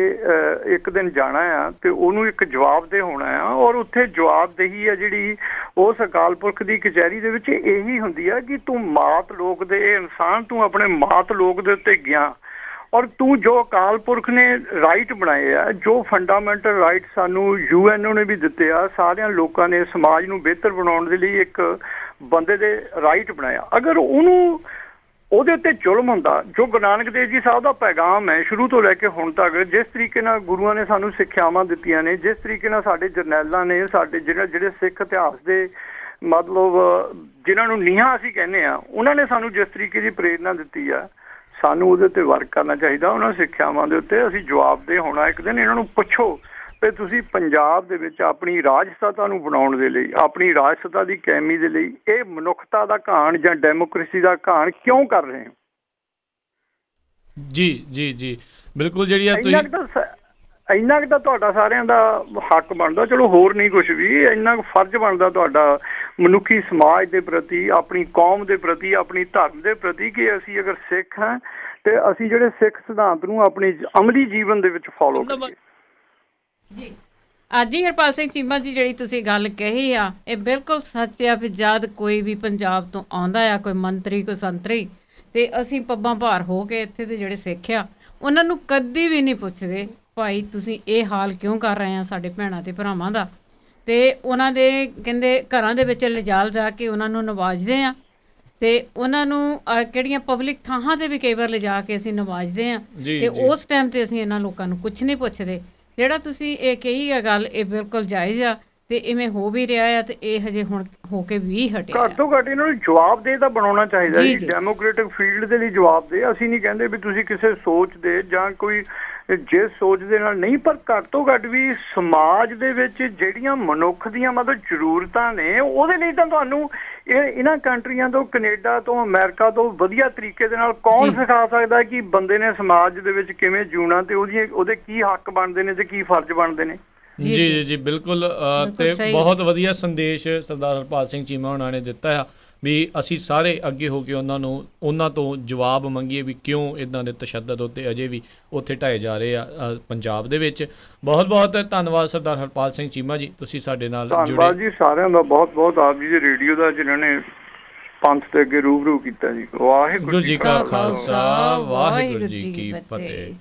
ਇੱਕ ਦਿਨ ਜਾਣਾ ਆ ਤੇ ਉਹਨੂੰ ਇੱਕ ਜਵਾਬਦੇਹ ਹੋਣਾ ਆ, ਔਰ ਉੱਥੇ ਜਵਾਬਦੇਹੀ ਆ ਜਿਹੜੀ ਉਸ ਅਕਾਲ ਪੁਰਖ ਦੀ ਕਚਹਿਰੀ ਦੇ ਵਿੱਚ ਇਹੀ ਹੁੰਦੀ ਆ ਕਿ ਤੂੰ ਮਾਤ ਲੋਕ ਦੇ ਇਨਸਾਨ, ਤੂੰ ਆਪਣੇ ਮਾਤ ਲੋਕ ਦੇ ਉੱਤੇ ਗਿਆ ਔਰ ਤੂੰ ਜੋ ਅਕਾਲ ਪੁਰਖ ਨੇ ਰਾਈਟ ਬਣਾਏ ਆ, ਜੋ ਫੰਡਾਮੈਂਟਲ ਰਾਈਟ ਸਾਨੂੰ UN ਨੇ ਵੀ ਦਿੱਤੇ ਆ, ਸਾਰਿਆਂ ਲੋਕਾਂ ਨੇ ਸਮਾਜ ਨੂੰ ਬਿਹਤਰ ਬਣਾਉਣ ਦੇ ਲਈ ਇੱਕ ਬੰਦੇ ਦੇ ਰਾਈਟ ਬਣਾਇਆ, ਅਗਰ ਉਹਦੇ ਉੱਤੇ ਜ਼ੁਲਮ ਹੁੰਦਾ, ਜੋ ਗੁਰੂ ਨਾਨਕ ਦੇਵ ਜੀ ਸਾਹਿਬ ਦਾ ਪੈਗਾਮ ਹੈ ਸ਼ੁਰੂ ਤੋਂ ਲੈ ਕੇ ਹੁਣ ਤੱਕ, ਜਿਸ ਤਰੀਕੇ ਨਾਲ ਗੁਰੂਆਂ ਨੇ ਸਾਨੂੰ ਸਿੱਖਿਆਵਾਂ ਦਿੱਤੀਆਂ ਨੇ, ਜਿਸ ਤਰੀਕੇ ਨਾਲ ਸਾਡੇ ਜਰਨੈਲਾਂ ਨੇ, ਸਾਡੇ ਜਿਹੜੇ ਸਿੱਖ ਇਤਿਹਾਸ ਦੇ ਮਤਲਬ ਜਿਨ੍ਹਾਂ ਨੂੰ ਨੀਹਾਂ ਅਸੀਂ ਕਹਿੰਦੇ ਆ, ਉਹਨਾਂ ਨੇ ਸਾਨੂੰ ਜਿਸ ਤਰੀਕੇ ਦੀ ਪ੍ਰੇਰਨਾ ਦਿੱਤੀ ਆ, ਸਾਨੂੰ ਉਹਦੇ ਉੱਤੇ ਵਰਕ ਕਰਨਾ ਚਾਹੀਦਾ। ਉਹਨਾਂ ਸਿੱਖਿਆਵਾਂ ਦੇ ਉੱਤੇ ਅਸੀਂ ਜਵਾਬਦੇਹ ਹੋਣਾ। ਇੱਕ ਦਿਨ ਇਹਨਾਂ ਨੂੰ ਪੁੱਛੋ ਤੇ ਤੁਸੀਂ ਪੰਜਾਬ ਦੇ ਵਿੱਚ ਆਪਣੀ ਰਾਜ ਸੱਤਾ ਨੂੰ ਬਣਾਉਣ ਦੇ ਲਈ, ਆਪਣੀ ਰਾਜ ਸੱਤਾ ਦੀ ਕਾਇਮੀ ਦੇ ਲਈ ਇਹ ਮਨੁੱਖਤਾ ਦਾ ਘਾਣ ਜਾਂ ਡੈਮੋਕ੍ਰੇਸੀ ਦਾ ਘਾਣ ਕਿਉਂ ਕਰ ਰਹੇ ਹੋ? ਜੀ ਬਿਲਕੁਲ। ਜਿਹੜੀ ਆ ਤੁਸੀਂ ਇੰਨਾ ਕੁ ਤਾਂ ਤੁਹਾਡਾ ਸਾਰਿਆਂ ਦਾ ਹੱਕ ਬਣਦਾ, ਚਲੋ ਹੋਰ ਨਹੀਂ ਕੁਛ ਵੀ, ਇੰਨਾ ਕੁ ਫਰਜ਼ ਬਣਦਾ ਤੁਹਾਡਾ ਮਨੁੱਖੀ ਸਮਾਜ ਦੇ ਪ੍ਰਤੀ, ਆਪਣੀ ਕੌਮ ਦੇ ਪ੍ਰਤੀ, ਆਪਣੀ ਧਰਮ ਦੇ ਪ੍ਰਤੀ, ਕਿ ਅਸੀਂ ਅਗਰ ਸਿੱਖ ਹਾਂ ਤੇ ਅਸੀਂ ਜਿਹੜੇ ਸਿੱਖ ਸਿਧਾਂਤ ਨੂੰ ਆਪਣੀ ਅਮਲੀ ਜੀਵਨ ਦੇ ਵਿੱਚ ਫੋਲੋ ਕਰੀਏ। ਜੀ ਅੱਜ ਹੀ ਹਰਪਾਲ ਸਿੰਘ ਚੀਮਾ ਜੀ ਜਿਹੜੀ ਤੁਸੀਂ ਗੱਲ ਕਹੀ ਆ ਇਹ ਬਿਲਕੁਲ ਸੱਚ ਆ ਵੀ ਜਦ ਕੋਈ ਵੀ ਪੰਜਾਬ ਤੋਂ ਆਉਂਦਾ ਆ, ਕੋਈ ਮੰਤਰੀ, ਕੋਈ ਸੰਤਰੀ, ਤੇ ਅਸੀਂ ਪੱਬਾਂ ਭਾਰ ਹੋ ਕੇ ਇੱਥੇ ਦੇ ਜਿਹੜੇ ਸਿੱਖ ਆ ਉਹਨਾਂ ਨੂੰ ਕਦੀ ਵੀ ਨਹੀਂ ਪੁੱਛਦੇ ਭਾਈ ਤੁਸੀਂ ਇਹ ਹਾਲ ਕਿਉਂ ਕਰ ਰਹੇ ਆ ਸਾਡੇ ਭੈਣਾਂ ਤੇ ਭਰਾਵਾਂ ਦਾ, ਤੇ ਉਹਨਾਂ ਦੇ ਕਹਿੰਦੇ ਘਰਾਂ ਦੇ ਵਿੱਚ ਲਿਜਾ ਕੇ ਉਹਨਾਂ ਨੂੰ ਨਵਾਜਦੇ ਆ ਤੇ ਉਹਨਾਂ ਨੂੰ ਕਿਹੜੀਆਂ ਪਬਲਿਕ ਥਾਵਾਂ ਤੇ ਵੀ ਕਈ ਵਾਰ ਲਿਜਾ ਕੇ ਅਸੀਂ ਨਵਾਜਦੇ ਆ ਤੇ ਉਸ ਟਾਈਮ ਤੇ ਅਸੀਂ ਇਹਨਾਂ ਲੋਕਾਂ ਨੂੰ ਕੁਛ ਨਹੀਂ ਪੁੱਛਦੇ। ਜਿਹੜਾ ਤੁਸੀਂ ਇਹ ਕਹੀ ਆ ਗੱਲ, ਇਹ ਬਿਲਕੁਲ ਜਾਇਜ਼ ਆ ਤੇ ਇਵੇਂ ਹੋ ਵੀ ਰਿਹਾ ਆ ਤੇ ਇਹ ਹਜੇ ਹੁਣ ਹੋ ਕੇ ਵੀ ਹਟਿਆ। ਘੱਟ ਤੋਂ ਘੱਟ ਇਹਨਾਂ ਨੂੰ ਜਵਾਬਦੇਹ ਤਾਂ ਬਣਾਉਣਾ ਚਾਹੀਦਾ ਜੀ, ਡੈਮੋਕ੍ਰੇਟਿਕ ਫੀਲਡ ਦੇ ਲਈ ਜਵਾਬਦੇਹ। ਅਸੀਂ ਨਹੀਂ ਕਹਿੰਦੇ ਵੀ ਤੁਸੀਂ ਕਿਸੇ ਸੋਚ ਦੇ ਜਾਂ ਕੋਈ ਜਿਸ ਸੋਚ ਦੇ ਨਾਲ ਨਹੀਂ, ਪਰ ਘੱਟ ਤੋਂ ਘੱਟ ਵੀ ਸਮਾਜ ਦੇ ਵਿੱਚ ਜਿਹੜੀਆਂ ਮਨੁੱਖ ਦੀਆਂ ਮਤਲਬ ਜ਼ਰੂਰਤਾਂ ਨੇ ਉਹਦੇ ਲਈ ਤਾਂ ਤੁਹਾਨੂੰ ਇਹਨਾਂ ਕੰਟਰੀਆਂ ਤੋਂ, ਕੈਨੇਡਾ ਤੋਂ, ਅਮਰੀਕਾ ਤੋਂ ਵਧੀਆ ਤਰੀਕੇ ਦੇ ਨਾਲ ਕੌਣ ਸਿਖਾ ਸਕਦਾ ਕਿ ਬੰਦੇ ਨੇ ਸਮਾਜ ਦੇ ਵਿੱਚ ਕਿਵੇਂ ਜਿਉਣਾ ਤੇ ਉਹਦੇ ਕੀ ਹੱਕ ਬਣਦੇ ਨੇ ਤੇ ਕੀ ਫਰਜ਼ ਬਣਦੇ ਨੇ। ਜੀ ਜੀ ਬਿਲਕੁਲ। ਤੇ ਬਹੁਤ ਵਧੀਆ ਸੰਦੇਸ਼ ਸਰਦਾਰ ਹਰਪਾਲ ਸਿੰਘ ਚੀਮਾ ਉਹਨਾਂ ਨੇ ਦਿੱਤਾ ਆ ਵੀ ਅਸੀਂ ਸਾਰੇ ਅੱਗੇ ਹੋ ਕੇ ਉਹਨਾਂ ਤੋਂ ਜਵਾਬ ਮੰਗੀਏ ਵੀ ਕਿਉਂ ਇੱਦਾਂ ਦੇ ਤਸ਼ੱਦਦ ਉੱਤੇ ਅਜੇ ਵੀ ਉੱਥੇ ਢਾਏ ਜਾ ਰਹੇ ਆ ਪੰਜਾਬ ਦੇ ਵਿੱਚ। ਬਹੁਤ ਬਹੁਤ ਧੰਨਵਾਦ ਸਰਦਾਰ ਹਰਪਾਲ ਸਿੰਘ ਚੀਮਾ ਜੀ, ਤੁਸੀਂ ਸਾਡੇ ਨਾਲ ਜੁੜੇ। ਧੰਨਵਾਦ ਜੀ ਸਾਰਿਆਂ ਦਾ ਬਹੁਤ ਬਹੁਤ, ਆਪ ਜੀ ਦੇ ਰੇਡੀਓ ਦਾ ਜਿਨ੍ਹਾਂ ਨੇ ਪੰਥ ਦੇ ਅੱਗੇ ਰੂਬਰੂ ਕੀਤਾ ਜੀ। ਵਾਹਿਗੁਰੂ ਜੀ ਕਾ ਖਾਲਸਾ, ਵਾਹਿਗੁਰੂ ਜੀ ਕੀ ਫਤਿਹ।